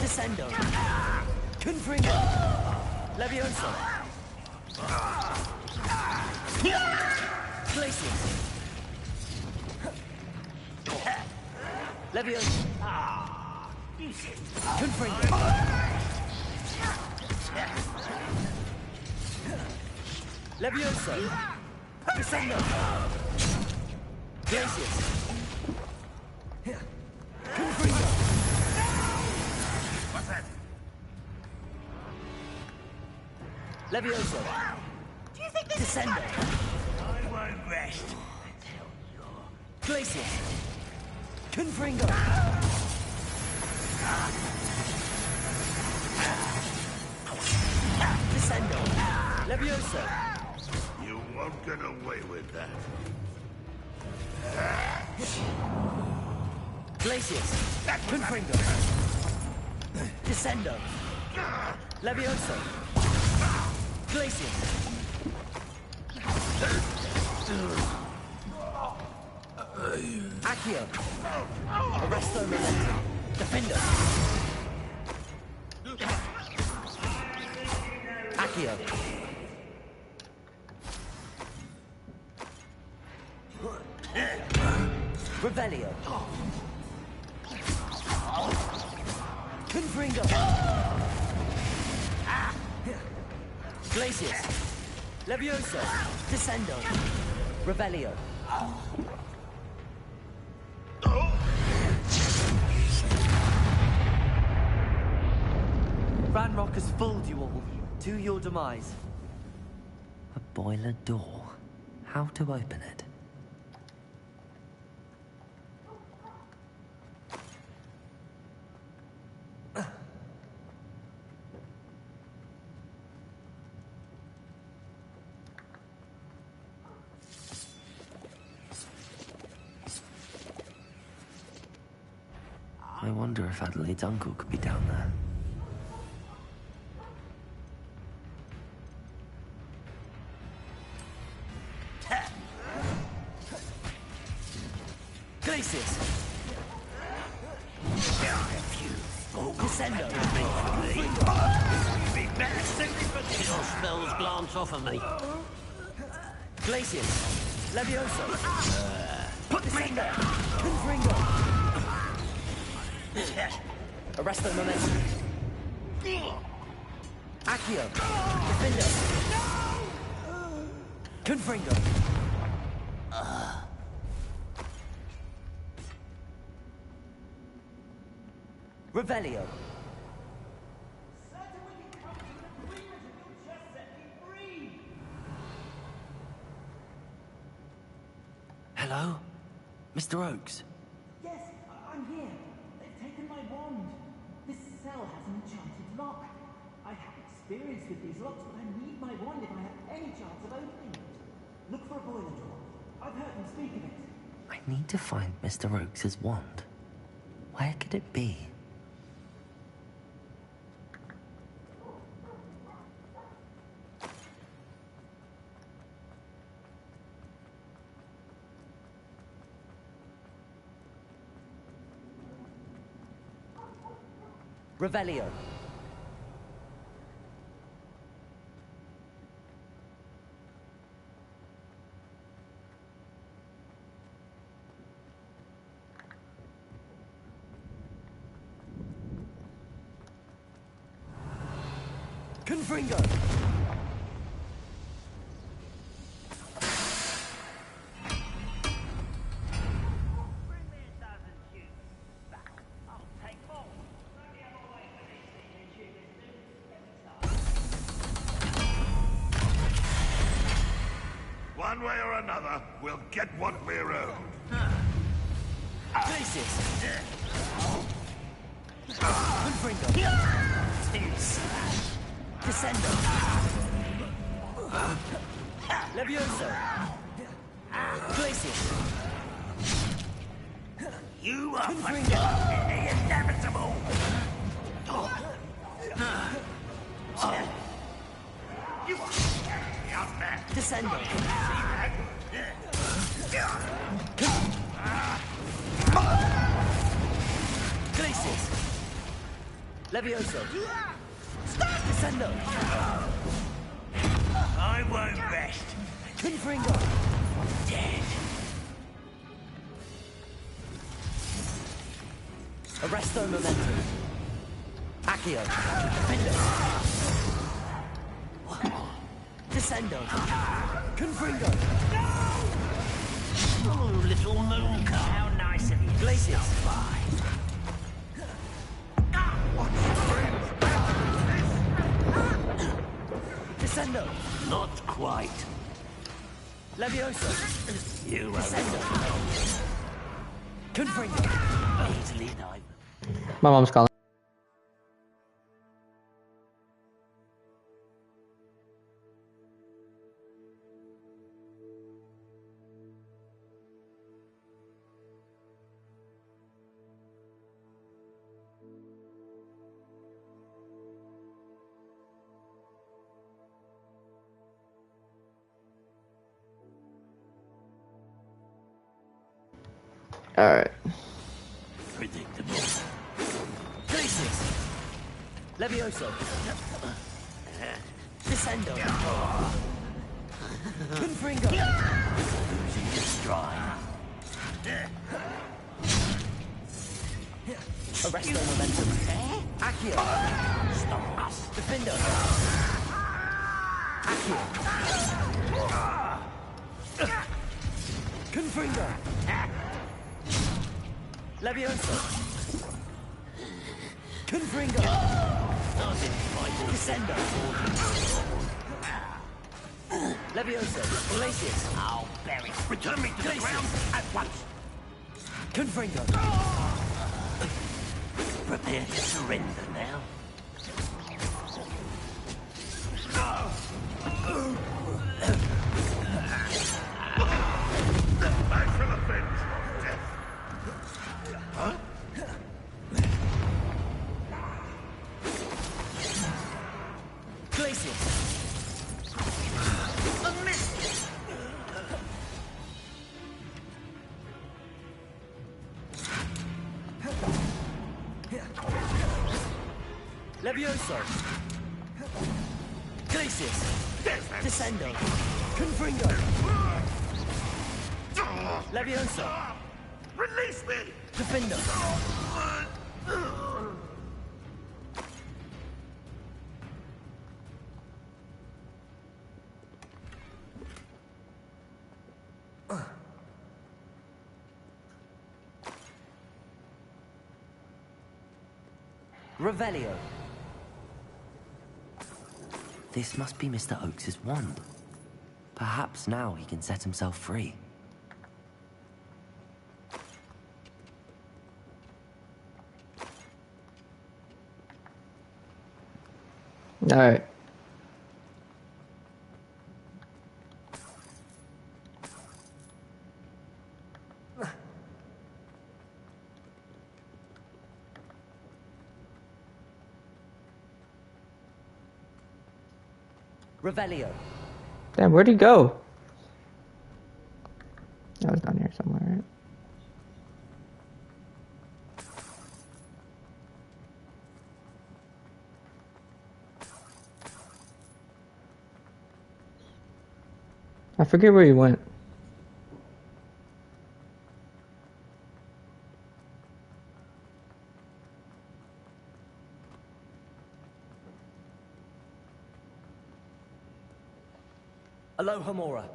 Descendo. Confringo. Levioso. Glacius. Levioso. Confringo. Levioso. Descendo. Glacius. Confringo. What's that? Levioso. Do you think this Descendo. I won't rest. Glacius. Confringo. Descendo. Levioso. You won't get away with that. Glacius. Confringo. Descendo. Levioso. Glacius. Accio. Arresto Momentum. Defender. Accio. Revelio. Confringo. Glacius. Levioso. Descendo. Revelio. Ranrock has fooled you all. To your demise. A boiler door. How to open it? I wonder if Adelaide's uncle could be down there. Glacius! Descendo! Be better suited for this. Your spells glance off of me. Glacius! Levioso! Put me there! Confringo! Arresto momentum. Accio! Defender! Confringo! Revelio. Hello? Mr. Oakes? Yes, I'm here. They've taken my wand. This cell has an enchanted lock. I have experience with these locks, but I need my wand if I have any chance of opening it. Look for a boiler door. I've heard them speak of it. I need to find Mr. Oakes' wand. Where could it be? Revelio. Confringo. One way or another, we'll get what we're owed. Glacius! Confringo! Descendo! Levioso! Glacius! You are Confringo! inevitable. You are scary out there. Descendo! Glacius! Levioso! Descendo! I won't rest. Confringo! Dead. Arresto momentum. Accio. Defender. Descendo. Confringo. Oh, little mooncar. How nice of you. Glacius. Descendo. Not quite. Levioso. You Descendo. Confringo. Easily dive. My mom's calling. All right. Predictable. Glacius. Levioso. Descendo. Confringo. Losing your stride. Arresto momentum. Accio. Stop us. Gryffindor. Accio. Confringo. Levioso. Confringo. Descendo. Levioso. Glacius. I'll bury. Return me to the ground at once. Confringo. Prepare to surrender now. I shall avenge your death. Huh? Glacius. A miss! Levioso. Glacius. Descendo. Confringo. Levioso. Release me! Defendo. Revelio. This must be Mr. Oakes's wand. Perhaps now he can set himself free. Alright. Revelio. Damn, where'd he go? I was down here somewhere, right? I forget where he went. Alohomora.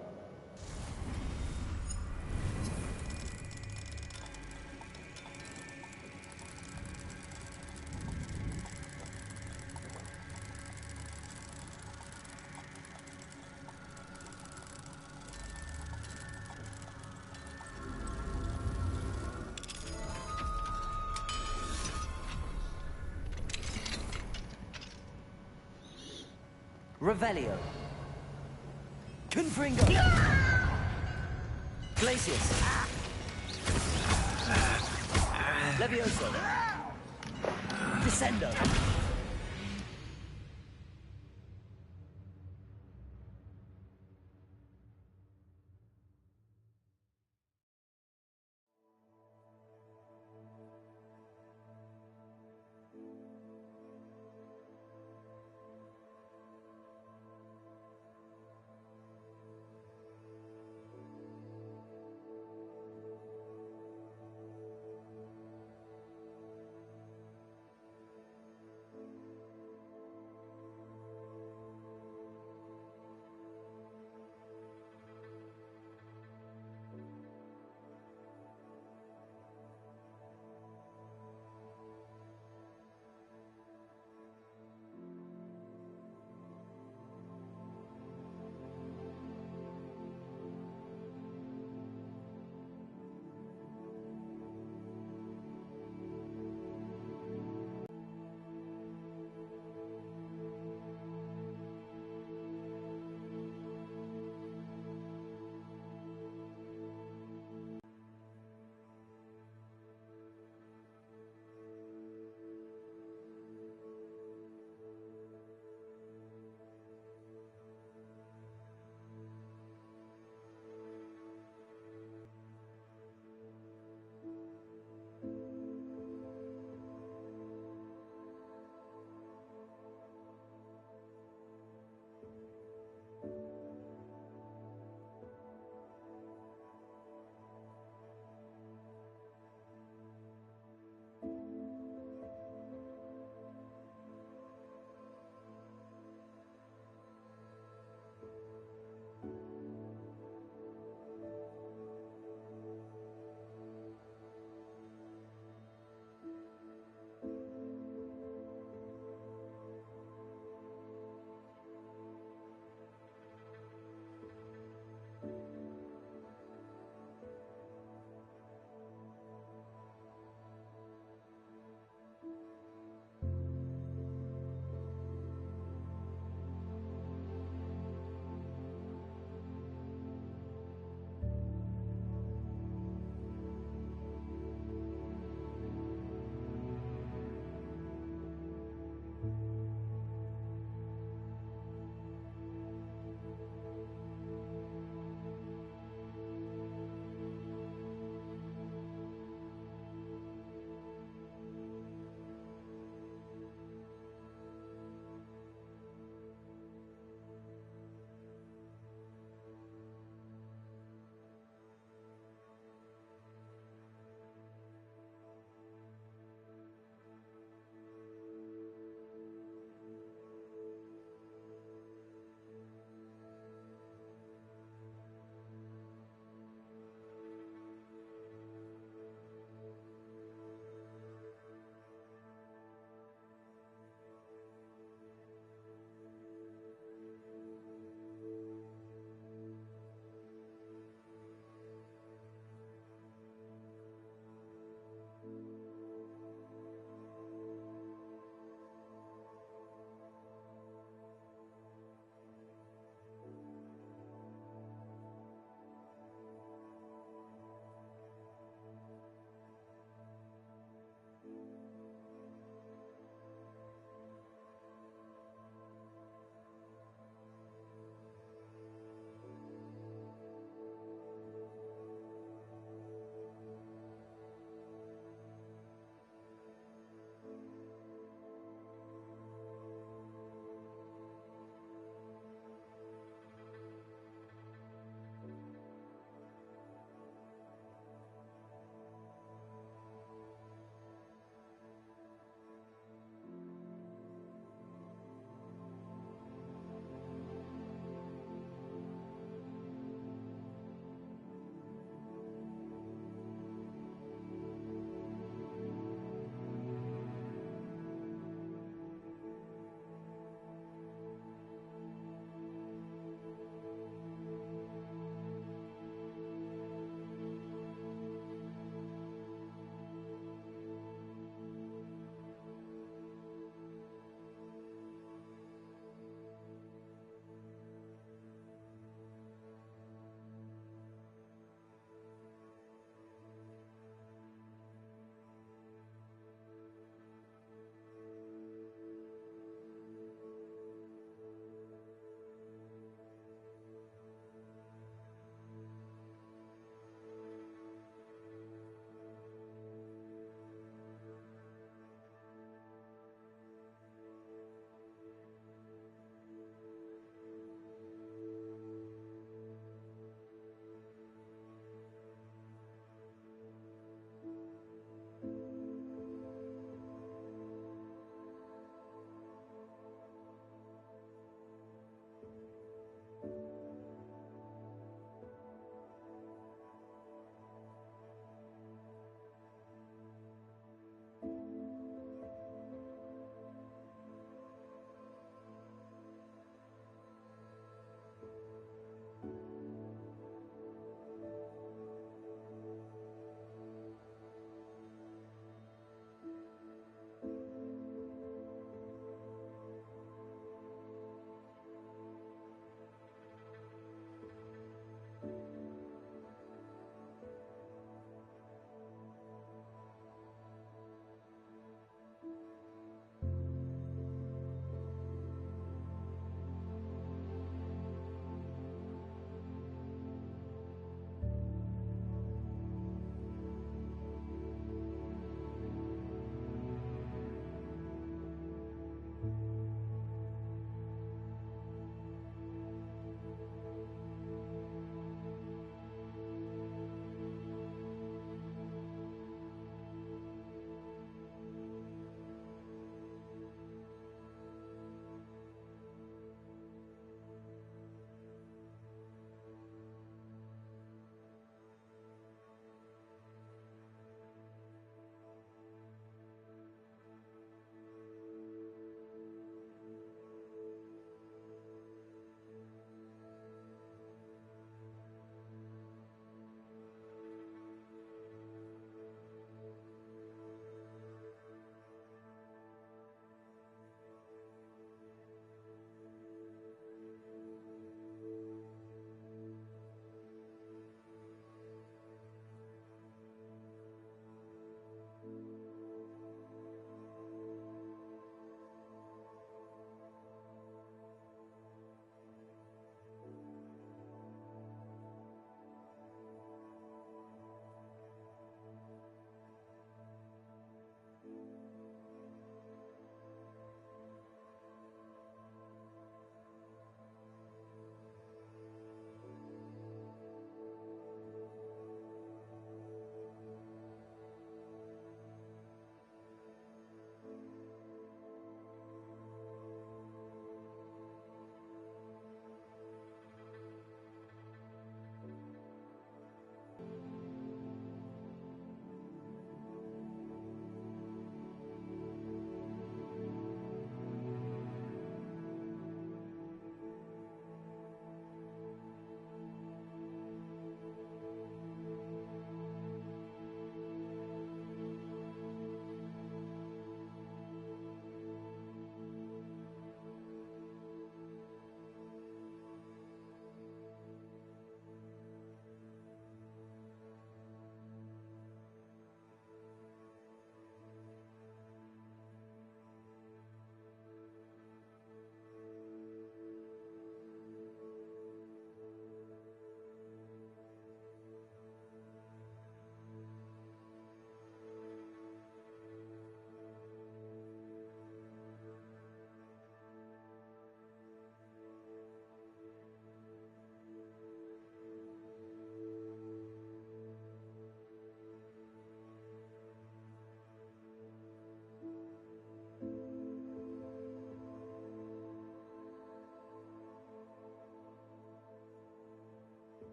Revelio. Confringo. Glacius. Levioso. Descendo.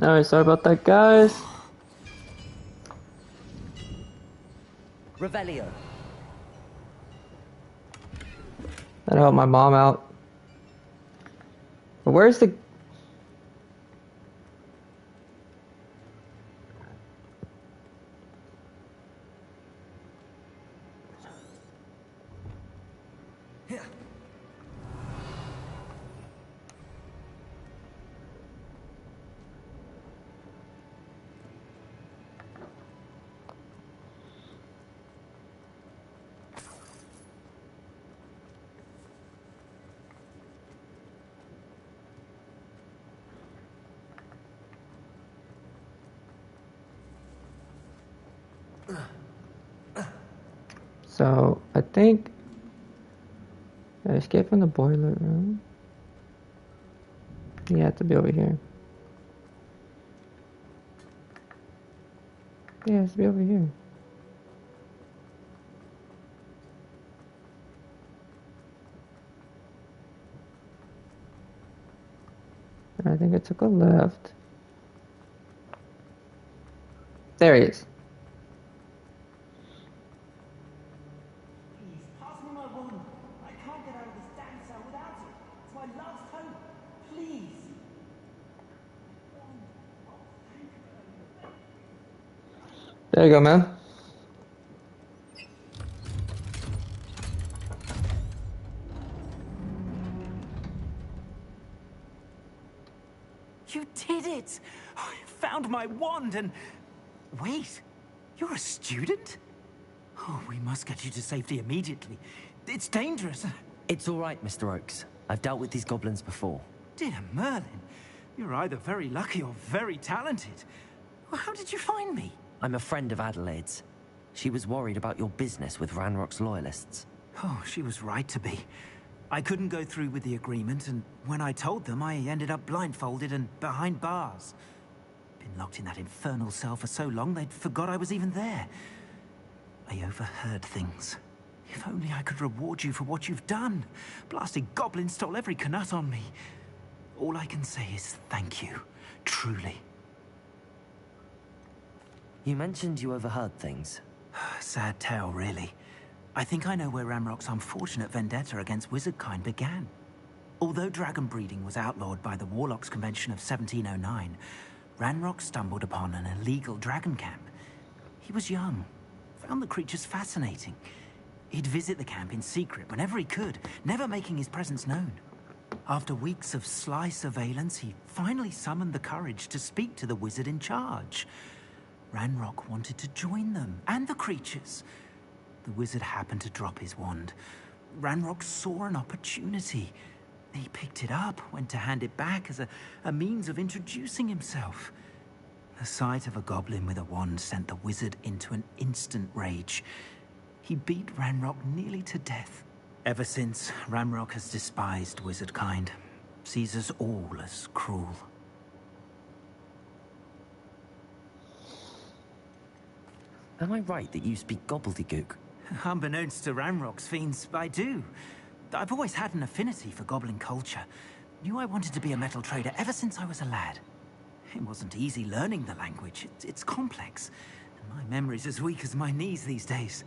Alright, sorry about that, guys. Revelio. That'll help my mom out. But where's the... So, I think... I escape from the boiler room. You have to be over here. Yeah, it has to be over here. I think I took a left. There he is. Please, pass me my wand. I can't get out of this damn cell without it. It's my last hope. Please. There you go, man. You did it! I found my wand and... Wait, you're a student? Oh, we must get you to safety immediately. It's dangerous. It's all right, Mr. Oakes. I've dealt with these goblins before. Dear Merlin, you're either very lucky or very talented. Well, how did you find me? I'm a friend of Adelaide's. She was worried about your business with Ranrock's loyalists. Oh, she was right to be. I couldn't go through with the agreement, and when I told them, I ended up blindfolded and behind bars. Been locked in that infernal cell for so long, they'd forgot I was even there. I overheard things. If only I could reward you for what you've done. Blasted goblins stole every Knut on me. All I can say is thank you. Truly. You mentioned you overheard things. Sad tale, really. I think I know where Ranrock's unfortunate vendetta against wizardkind began. Although dragon breeding was outlawed by the Warlocks Convention of 1709, Ranrock stumbled upon an illegal dragon camp. He was young, found the creatures fascinating. He'd visit the camp in secret whenever he could, never making his presence known. After weeks of sly surveillance, he finally summoned the courage to speak to the wizard in charge. Ranrock wanted to join them, and the creatures. The wizard happened to drop his wand. Ranrock saw an opportunity. He picked it up, went to hand it back as a means of introducing himself. The sight of a goblin with a wand sent the wizard into an instant rage. He beat Ranrock nearly to death. Ever since, Ranrock has despised wizardkind, sees us all as cruel. Am I right that you speak gobbledygook? Unbeknownst to Ranrock's fiends, I do. I've always had an affinity for goblin culture. Knew I wanted to be a metal trader ever since I was a lad. It wasn't easy learning the language. It's complex. And my memory's as weak as my knees these days.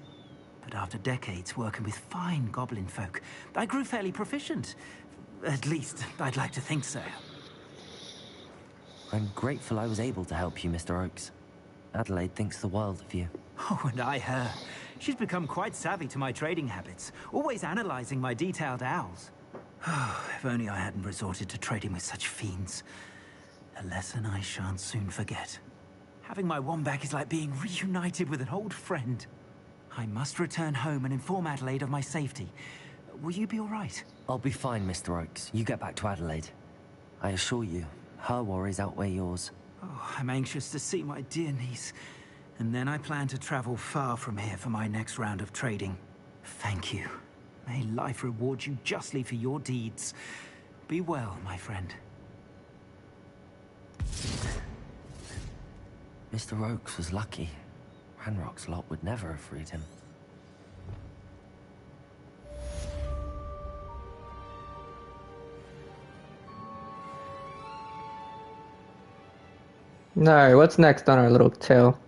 But after decades working with fine goblin folk, I grew fairly proficient. At least, I'd like to think so. I'm grateful I was able to help you, Mr. Oakes. Adelaide thinks the world of you. Oh, and I her. She's become quite savvy to my trading habits, always analyzing my detailed owls. If only I hadn't resorted to trading with such fiends. A lesson I shan't soon forget. Having my wand back is like being reunited with an old friend. I must return home and inform Adelaide of my safety. Will you be all right? I'll be fine, Mr. Oakes. You get back to Adelaide. I assure you, her worries outweigh yours. Oh, I'm anxious to see my dear niece. And then I plan to travel far from here for my next round of trading. Thank you. May life reward you justly for your deeds. Be well, my friend. Mr. Oakes was lucky. Ranrock's lot would never have freed him. Alright, what's next on our little tale?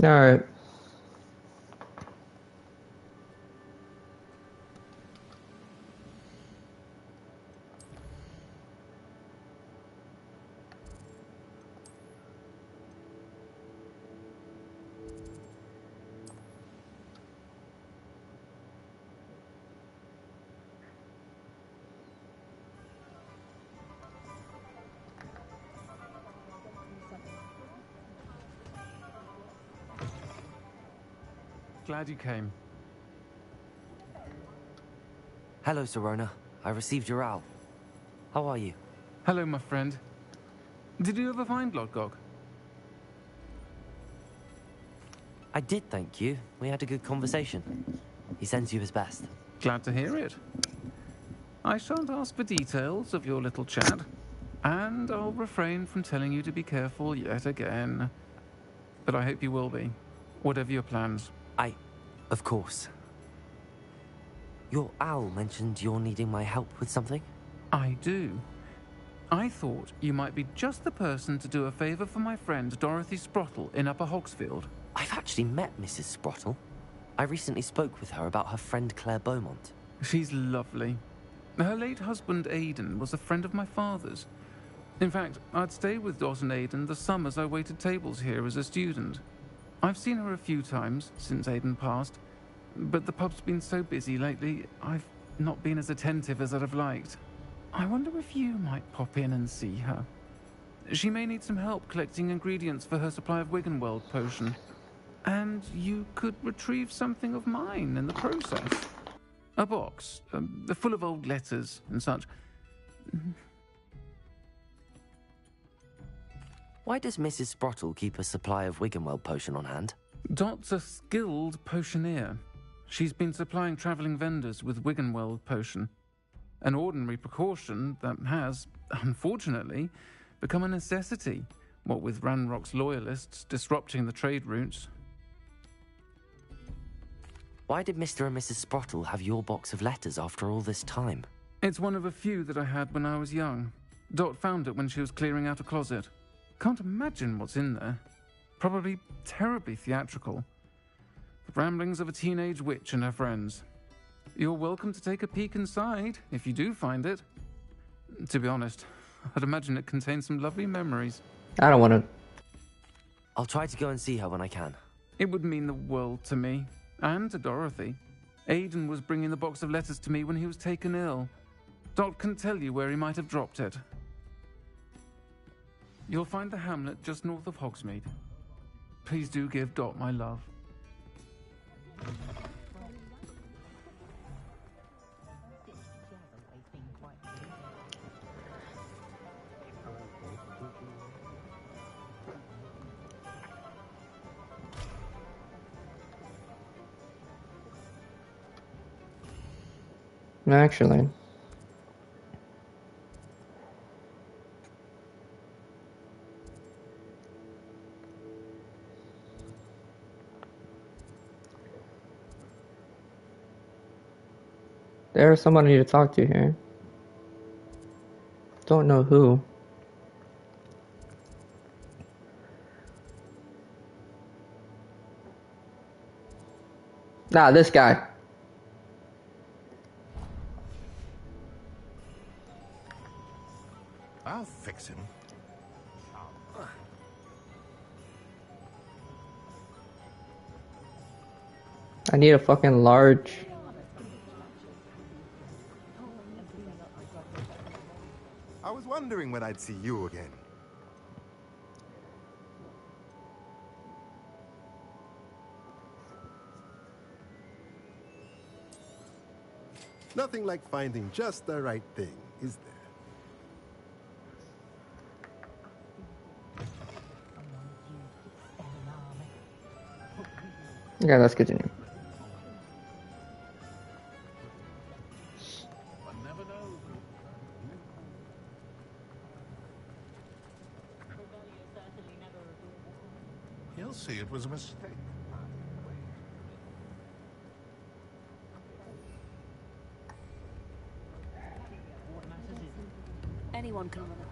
Alright. Glad you came. Hello, Sirona. I received your owl. How are you? Hello, my friend. Did you ever find Lodgok? I did, thank you. We had a good conversation. He sends you his best. Glad to hear it. I shan't ask for details of your little chat, and I'll refrain from telling you to be careful yet again. But I hope you will be, whatever your plans. Of course. Your owl mentioned you're needing my help with something? I do. I thought you might be just the person to do a favor for my friend Dorothy Sprottle in Upper Hogsfield. I've actually met Mrs. Sprottle. I recently spoke with her about her friend Claire Beaumont. She's lovely. Her late husband Aidan was a friend of my father's. In fact, I'd stay with Dot and Aidan the summers I waited tables here as a student. I've seen her a few times since Aidan passed, but the pub's been so busy lately, I've not been as attentive as I'd have liked. I wonder if you might pop in and see her. She may need some help collecting ingredients for her supply of Wiggenweld potion. And you could retrieve something of mine in the process. A box, full of old letters and such. Why does Mrs. Sprottle keep a supply of Wiggenweld potion on hand? Dot's a skilled potioneer. She's been supplying travelling vendors with Wiggenweld potion. An ordinary precaution that has, unfortunately, become a necessity, what with Ranrock's loyalists disrupting the trade routes. Why did Mr. and Mrs. Sprottle have your box of letters after all this time? It's one of a few that I had when I was young. Dot found it when she was clearing out a closet. Can't imagine what's in there. Probably terribly theatrical. The ramblings of a teenage witch and her friends. You're welcome to take a peek inside, if you do find it. To be honest, I'd imagine it contains some lovely memories. I don't want to. I'll try to go and see her when I can. It would mean the world to me, and to Dorothy. Aidan was bringing the box of letters to me when he was taken ill. Dot can tell you where he might have dropped it. You'll find the hamlet just north of Hogsmeade. Please do give Dot my love. Actually. There's someone I need to talk to here. Don't know who. Nah, this guy. Ah, I'll fix him. I need a fucking large. I was wondering when I'd see you again. Nothing like finding just the right thing, is there? Okay, let's continue. He'll see it was a mistake. Anyone can run it.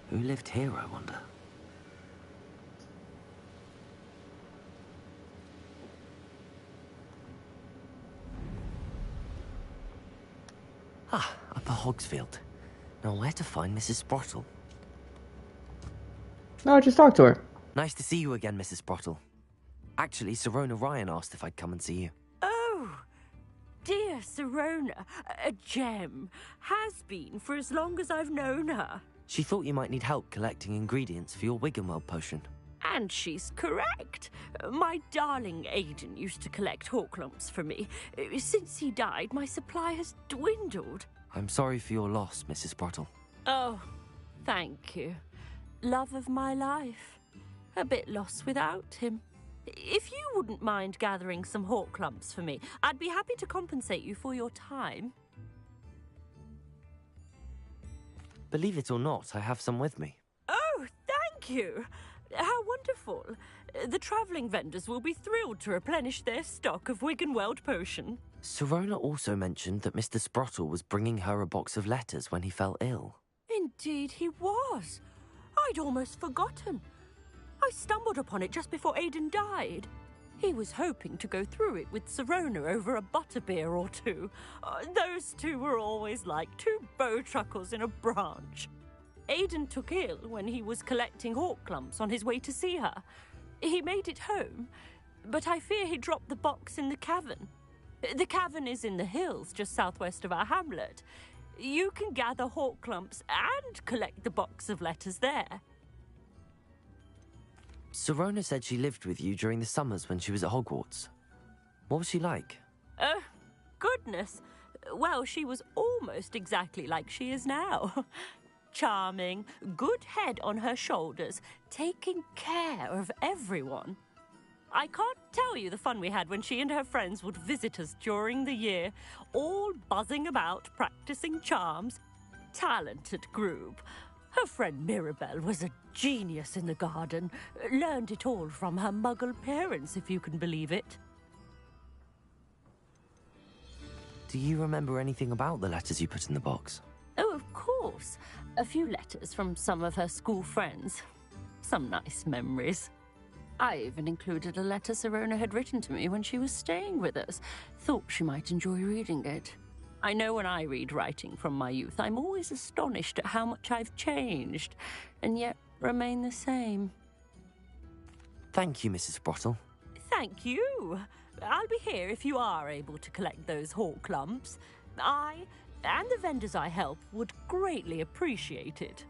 Who lived here, I wonder? Ah, Upper Hogsfield. Now where to find Mrs. Sprottle? No, just talk to her. Nice to see you again, Mrs. Sprottle. Actually, Sirona Ryan asked if I'd come and see you. Oh, dear Sirona, a gem. Has been for as long as I've known her. She thought you might need help collecting ingredients for your Wiggenweld potion. And she's correct. My darling Aidan used to collect Horklumps for me. Since he died, my supply has dwindled. I'm sorry for your loss, Mrs. Sprottle. Oh, thank you. Love of my life. A bit lost without him. If you wouldn't mind gathering some Horklumps for me, I'd be happy to compensate you for your time. Believe it or not, I have some with me. Oh, thank you. How wonderful. The travelling vendors will be thrilled to replenish their stock of Wiggenweld potion. Sirona also mentioned that Mr. Sprottle was bringing her a box of letters when he fell ill. Indeed he was. I'd almost forgotten. I stumbled upon it just before Aidan died. He was hoping to go through it with Sirona over a butterbeer or two. Those two were always like two bowtruckles in a branch. Aidan took ill when he was collecting Horklumps on his way to see her. He made it home, but I fear he dropped the box in the cavern. The cavern is in the hills just southwest of our hamlet. You can gather Horklumps and collect the box of letters there. Sirona said she lived with you during the summers when she was at Hogwarts. What was she like? Oh, goodness. Well, she was almost exactly like she is now. Charming, good head on her shoulders, taking care of everyone. I can't tell you the fun we had when she and her friends would visit us during the year, all buzzing about, practicing charms. Talented group. Her friend Mirabelle was a genius in the garden. Learned it all from her muggle parents, if you can believe it. Do you remember anything about the letters you put in the box? Oh, of course. A few letters from some of her school friends. Some nice memories. I even included a letter Sirona had written to me when she was staying with us. Thought she might enjoy reading it. I know when I read writing from my youth, I'm always astonished at how much I've changed, and yet remain the same. Thank you, Mrs. Sprottle. Thank you. I'll be here if you are able to collect those Horklumps. I, and the vendors I help, would greatly appreciate it.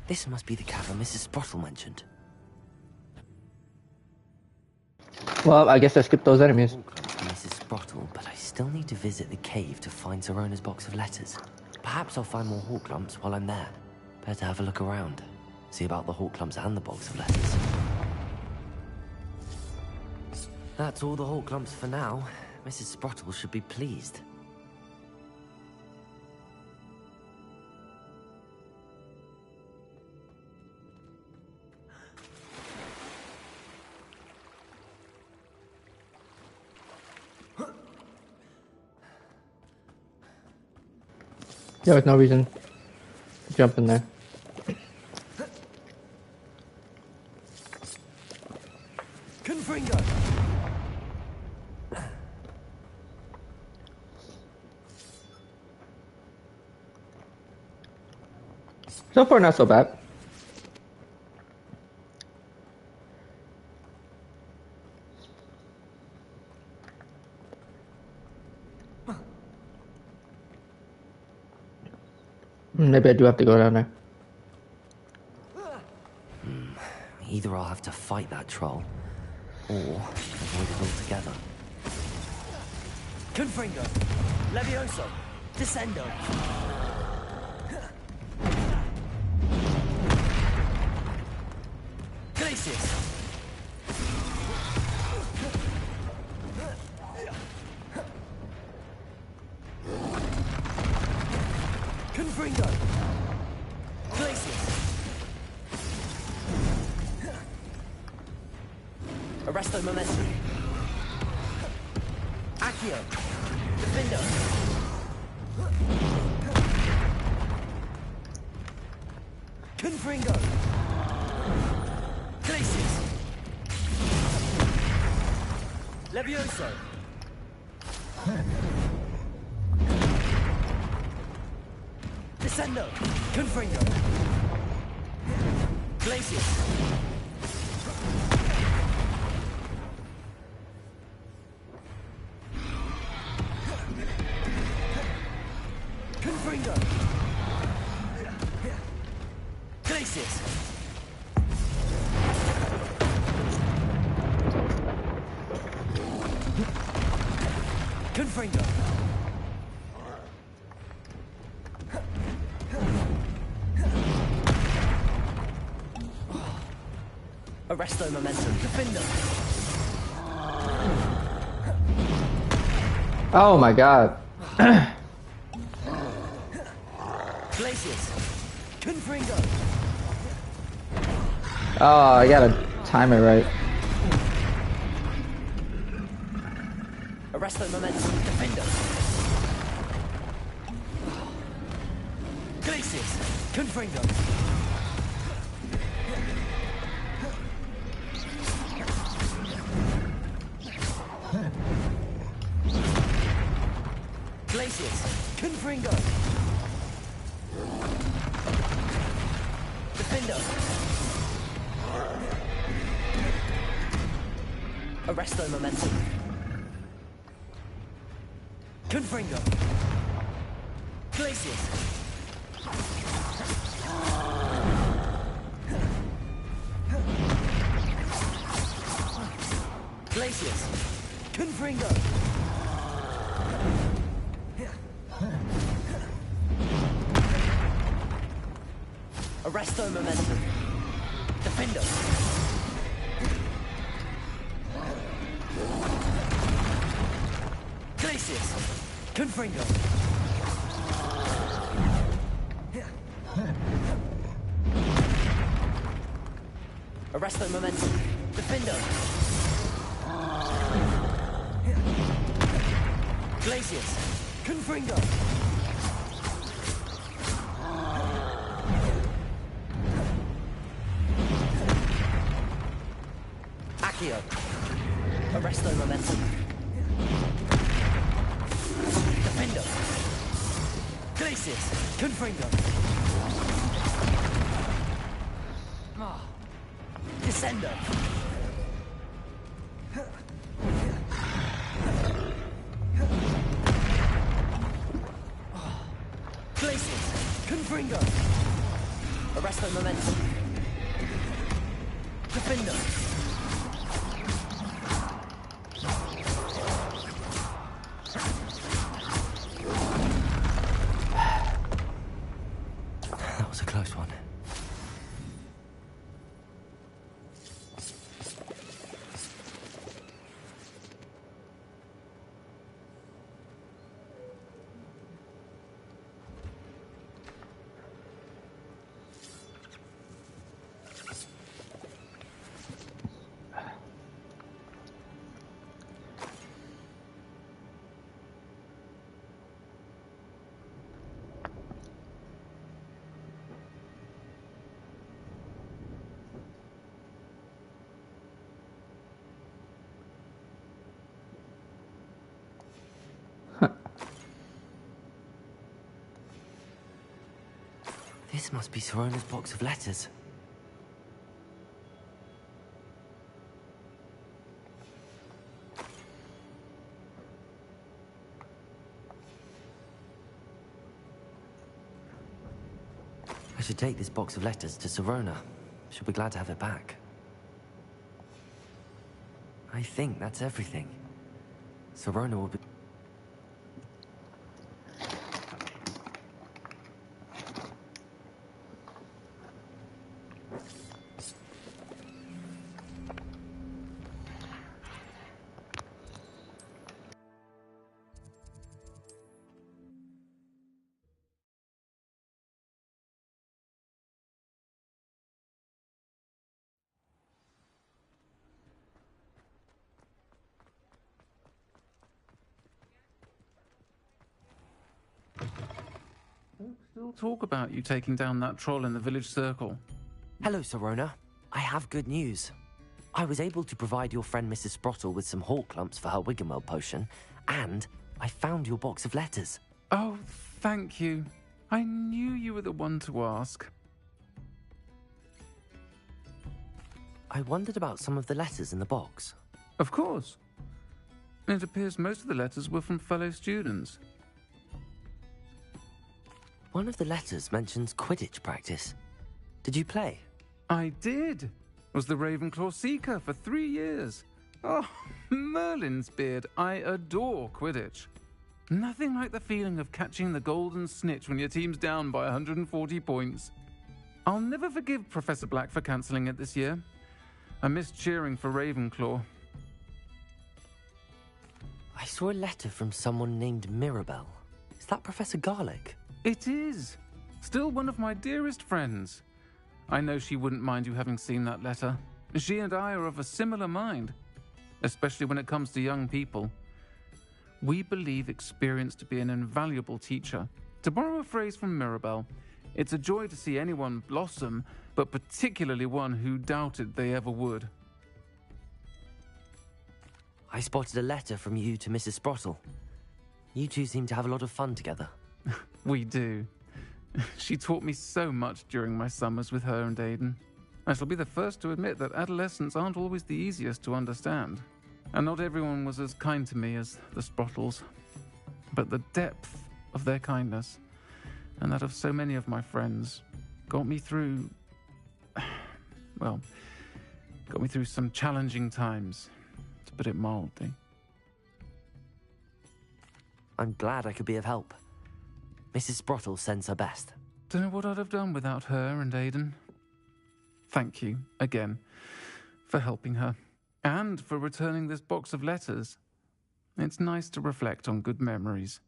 This must be the cavern Mrs. Sprottle mentioned. Well, I guess I skipped those enemies. Mrs. Sprottle, but I still still need to visit the cave to find Zerona's box of letters. Perhaps I'll find more hawk lumps while I'm there. Better have a look around. See about the hawk lumps and the box of letters. That's all the hawk lumps for now. Mrs. Sprottle should be pleased. There was no reason to jump in there. Confringo! So far, not so bad. Maybe I do have to go down there. Either I'll have to fight that troll, or avoid it altogether. Confringo! Levioso! Descendo! Glacius! Confringo! Glacius! Arresto momentum! Accio! Defendo! Confringo! Glacius! Levioso! Descendo! Confringo! Glacius! Confringo! Glacius! Confringo! Arresto momentum. Defender! Oh my god. Glacius! Confringo! Oh, I gotta time it right. Arresto momentum. Defender! Glacius! Confringo! Glacius! Confringo! Defender! Arresto momentum. Confringo! Glacius! Glacius! Confringo! Arresto momentum. Defender! Glacius! Confringo! Arresto momentum. Defender! Glacius! Confringo! Accio! Arresto momentum. Defender! Glacius! Confringo! Descendo! Glacius! Confringo! Arresto momentum. Defender! This must be Sirona's box of letters. I should take this box of letters to Sirona. She'll be glad to have it back. I think that's everything. Sirona will be... Still talk about you taking down that troll in the village circle. Hello, Sirona. I have good news. I was able to provide your friend Mrs. Sprottle with some hawk lumps for her Wiggenweld potion, and I found your box of letters. Oh, thank you. I knew you were the one to ask. I wondered about some of the letters in the box. Of course. It appears most of the letters were from fellow students. One of the letters mentions Quidditch practice. Did you play? I did. Was the Ravenclaw Seeker for 3 years. Oh, Merlin's beard. I adore Quidditch. Nothing like the feeling of catching the golden snitch when your team's down by 140 points. I'll never forgive Professor Black for cancelling it this year. I missed cheering for Ravenclaw. I saw a letter from someone named Mirabelle. Is that Professor Garlick? It is. Still one of my dearest friends. I know she wouldn't mind you having seen that letter. She and I are of a similar mind, especially when it comes to young people. We believe experience to be an invaluable teacher. To borrow a phrase from Mirabelle, it's a joy to see anyone blossom, but particularly one who doubted they ever would. I spotted a letter from you to Mrs. Sprottle. You two seem to have a lot of fun together. We do. She taught me so much during my summers with her and Aiden. I shall be the first to admit that adolescents aren't always the easiest to understand. And not everyone was as kind to me as the Sprottles. But the depth of their kindness, and that of so many of my friends, got me through... well, got me through some challenging times, to put it mildly. I'm glad I could be of help. Mrs. Sprottle sends her best. Don't know what I'd have done without her and Aiden. Thank you, again, for helping her, and for returning this box of letters. It's nice to reflect on good memories.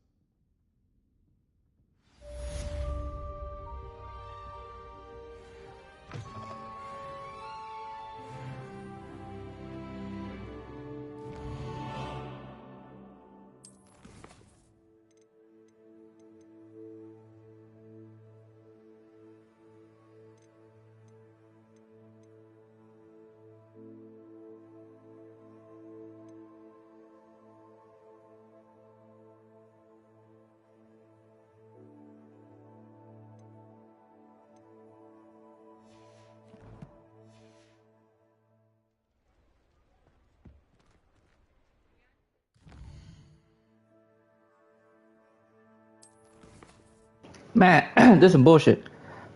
Man, this is some bullshit.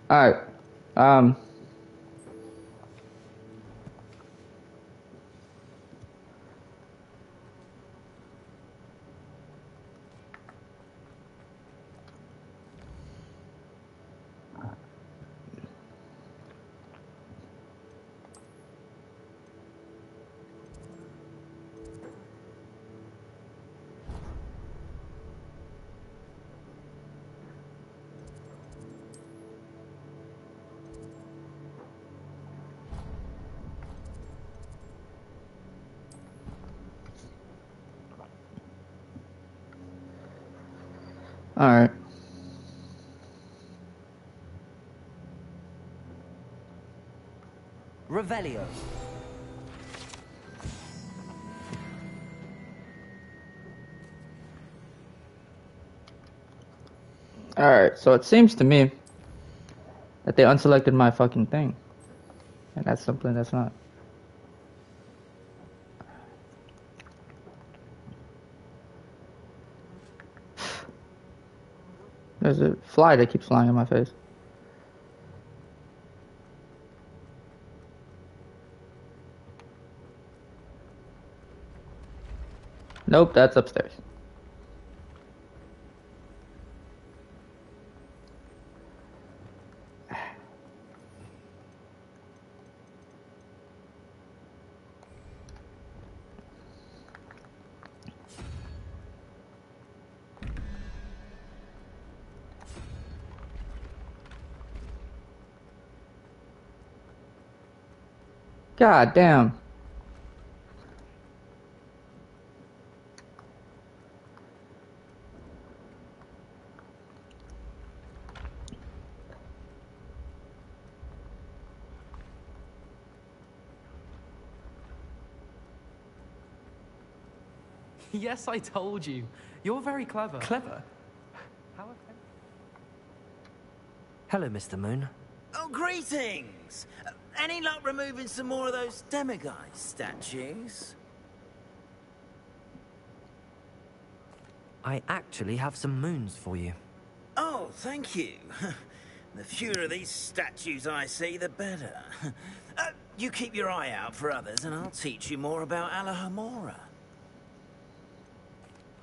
Alright. Alright. Revelio. Alright, so it seems to me That they unselected my fucking thing. And that's something that's not. There's a fly that keeps flying in my face. Nope, that's upstairs. God damn. Yes, I told you. You're very clever. Clever? How Hello, Mr. Moon. Oh, greetings! Any luck removing some more of those demiguise statues? I actually have some moons for you. Oh, thank you. The fewer of these statues I see, the better. You keep your eye out for others, and I'll teach you more about Alohomora.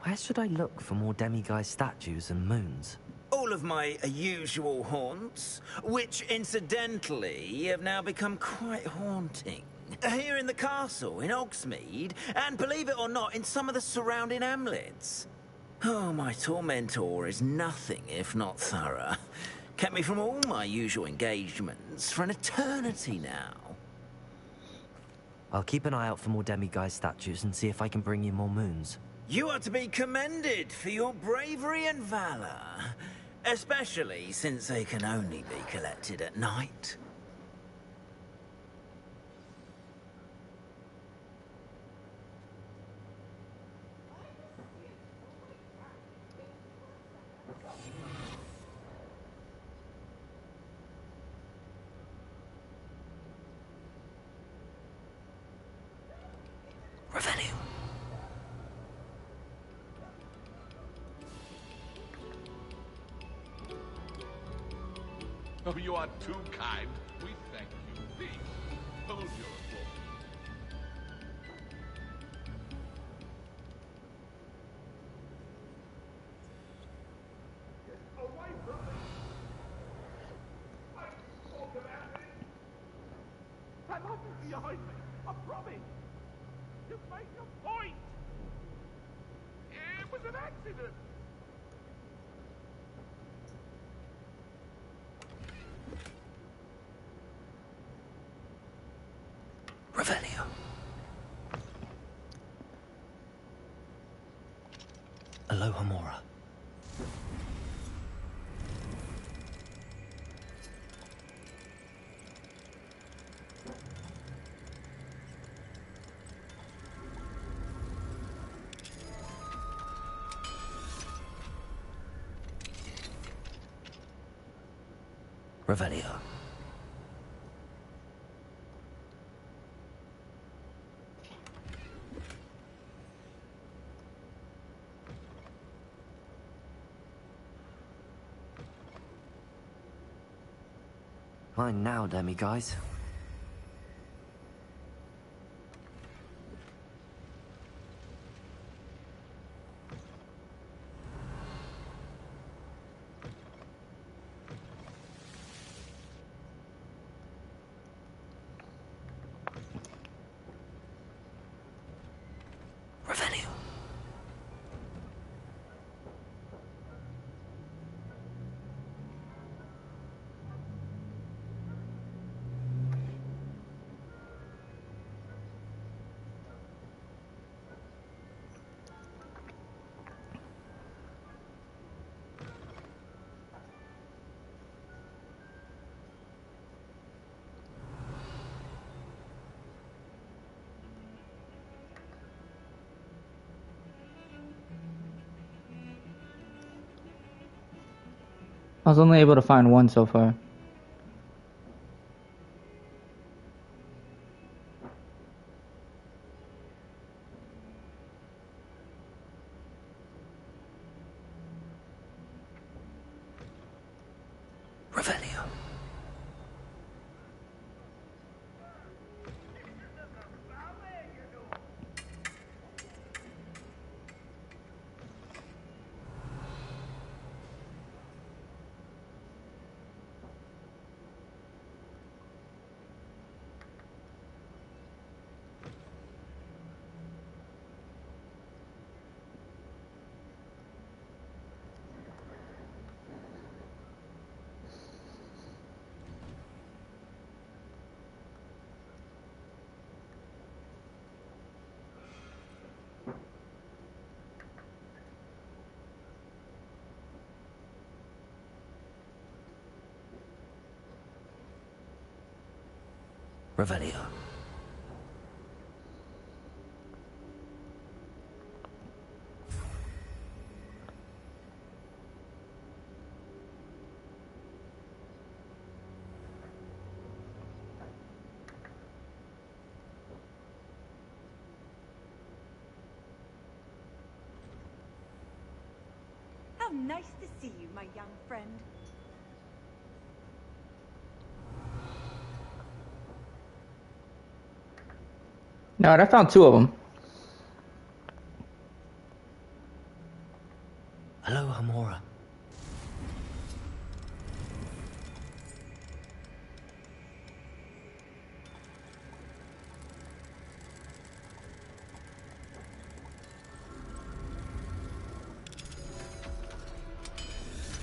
Where should I look for more demiguise statues and moons? All of my usual haunts, which incidentally have now become quite haunting. Here in the castle, in Hogsmeade, and believe it or not, in some of the surrounding hamlets. Oh, my tormentor is nothing if not thorough. Kept me from all my usual engagements for an eternity now. I'll keep an eye out for more demiguise statues and see if I can bring you more moons. You are to be commended for your bravery and valor, especially since they can only be collected at night. Revelio. Oh, you are too kind. We thank you. Please, hold your applause. Away from me! I talk about it! That light is behind me. I promise. You make a point. It was an accident. Revelio. Alohomora. Revelio. Mine now, demiguise. Revelio. I was only able to find one so far. Revelio. Revelio. How nice to see you, my young friend. No, I found 2 of them. Hello, Hamora.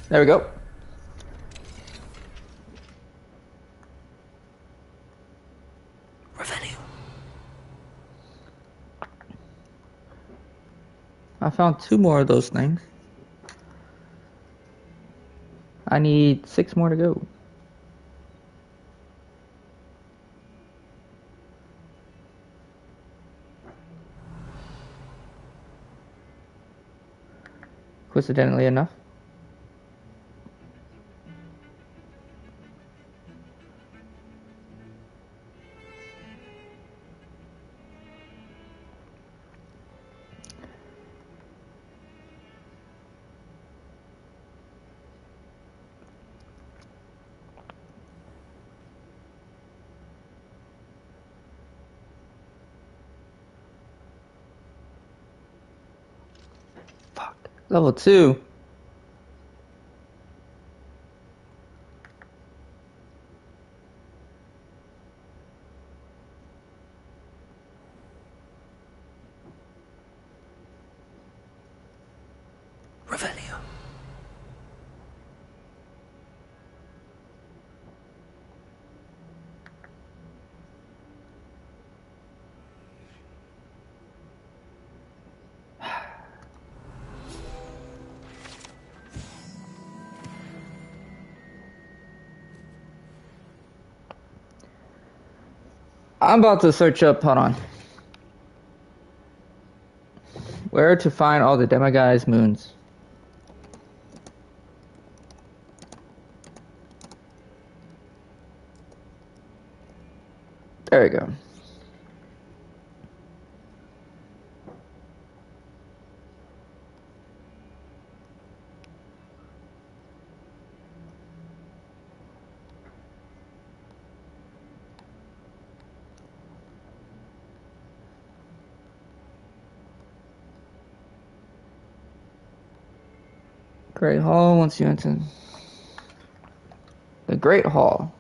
There we go. Revelio. I found 2 more of those things. I need 6 more to go. Coincidentally enough. Level 2. Revelio. I'm about to search up, hold on. Where to find all the Demiguise moons. There we go. Great Hall, once you enter the Great Hall.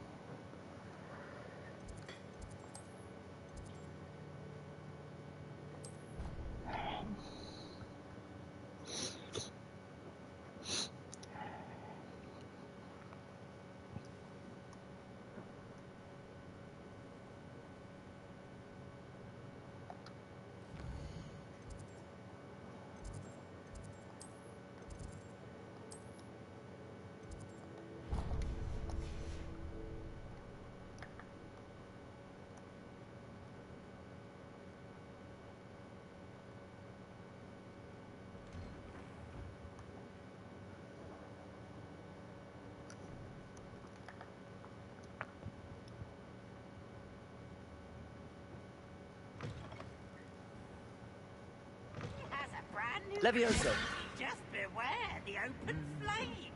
Levioso. Just beware the open flame.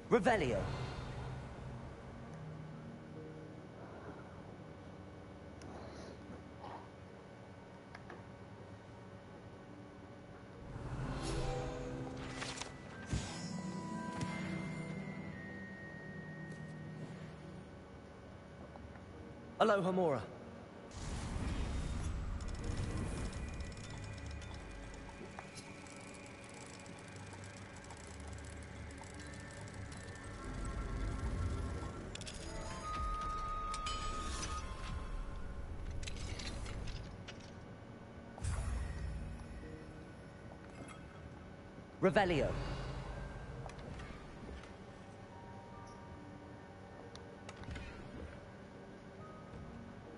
Revelio. Alohomora. Revelio.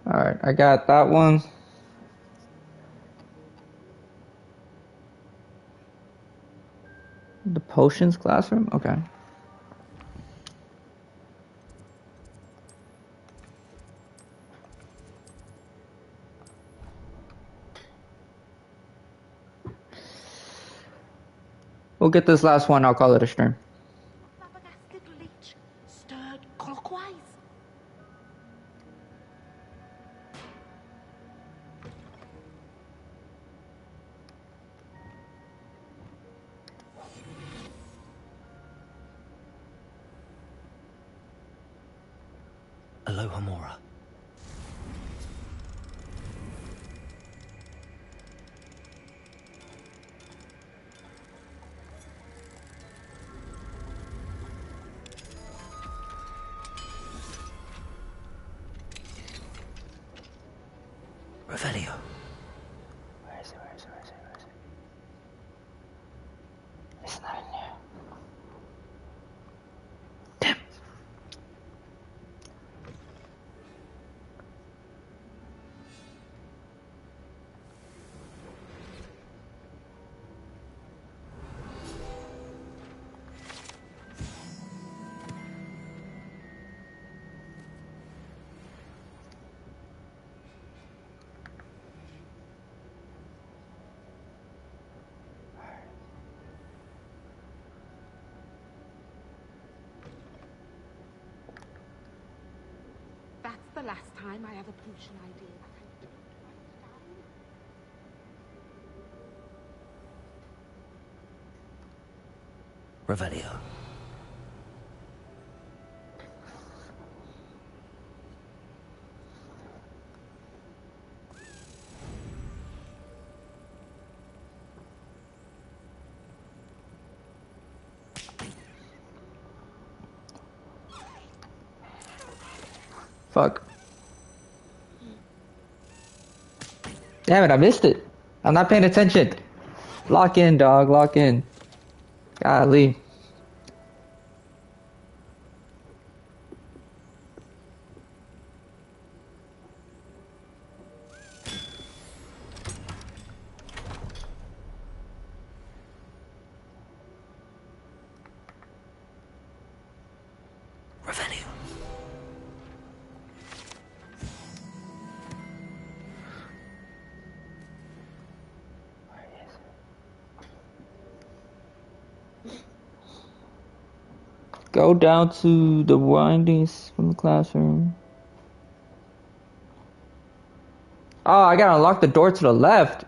Alright, I got that one. The potions classroom? Okay. We'll get this last one, I'll call it a stream. Flabbergasted leech stirred clockwise. Alohomora. Revelio. Where is it? It's not in there. Damn. That's the last time I have a potion idea. Revelio. Fuck. Damn it, I missed it. I'm not paying attention. Lock in, dog, lock in. Golly. Revelio. Go down to the windings from the classroom. Oh, I gotta unlock the door to the left.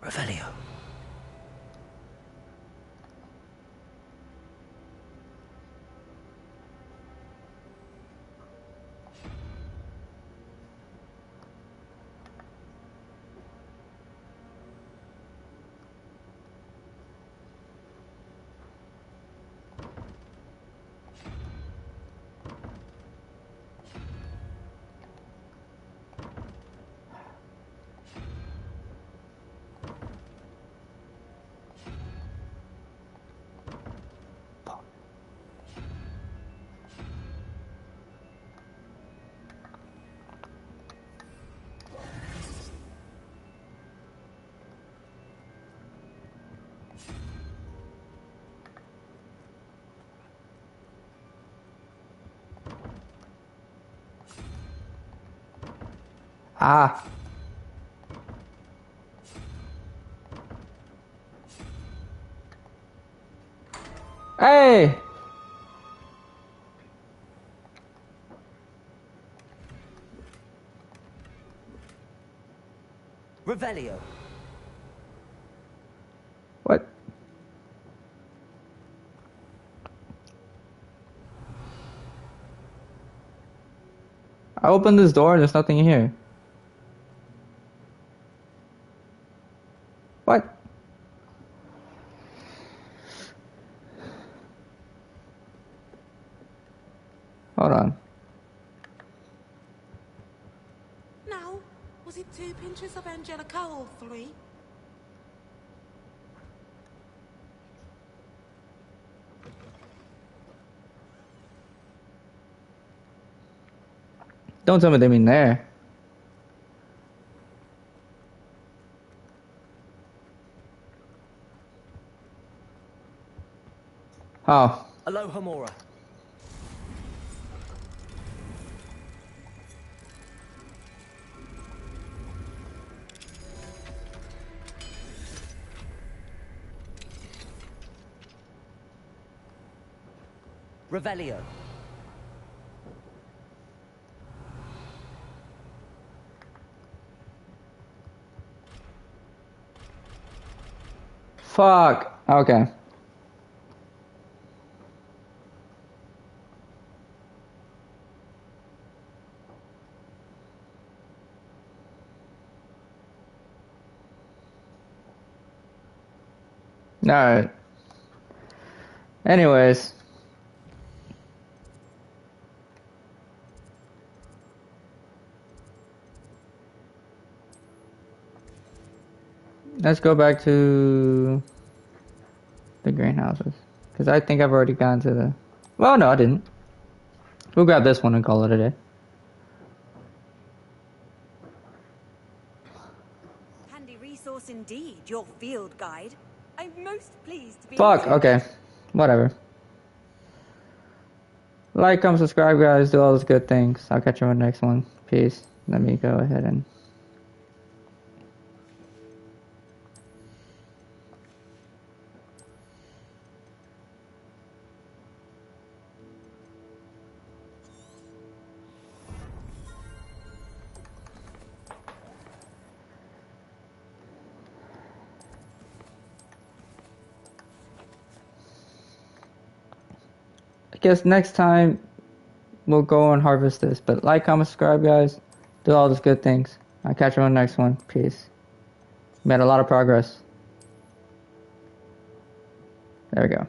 Revelio. Ah. Hey! Revelio. What? I opened this door and there's nothing in here. What? Hold on. Now, was it 2 pinches of Angelica or 3? Don't tell me they mean there. Oh. Aloha Mora. Revelio. Fuck. Okay. Alright. Anyways. Let's go back to the greenhouses. Because I think I've already gone to the... Well, no, I didn't. We'll grab this one and call it a day. Handy resource indeed, your field guide. I'm most pleased to be... Fuck, okay. Whatever. Like, comment, subscribe, guys. Do all those good things. I'll catch you on the next one. Peace. Let me go ahead and... I guess next time we'll go and harvest this. But like, comment, subscribe, guys. Do all those good things. I'll catch you on the next one. Peace. Made a lot of progress. There we go.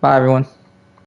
Bye, everyone.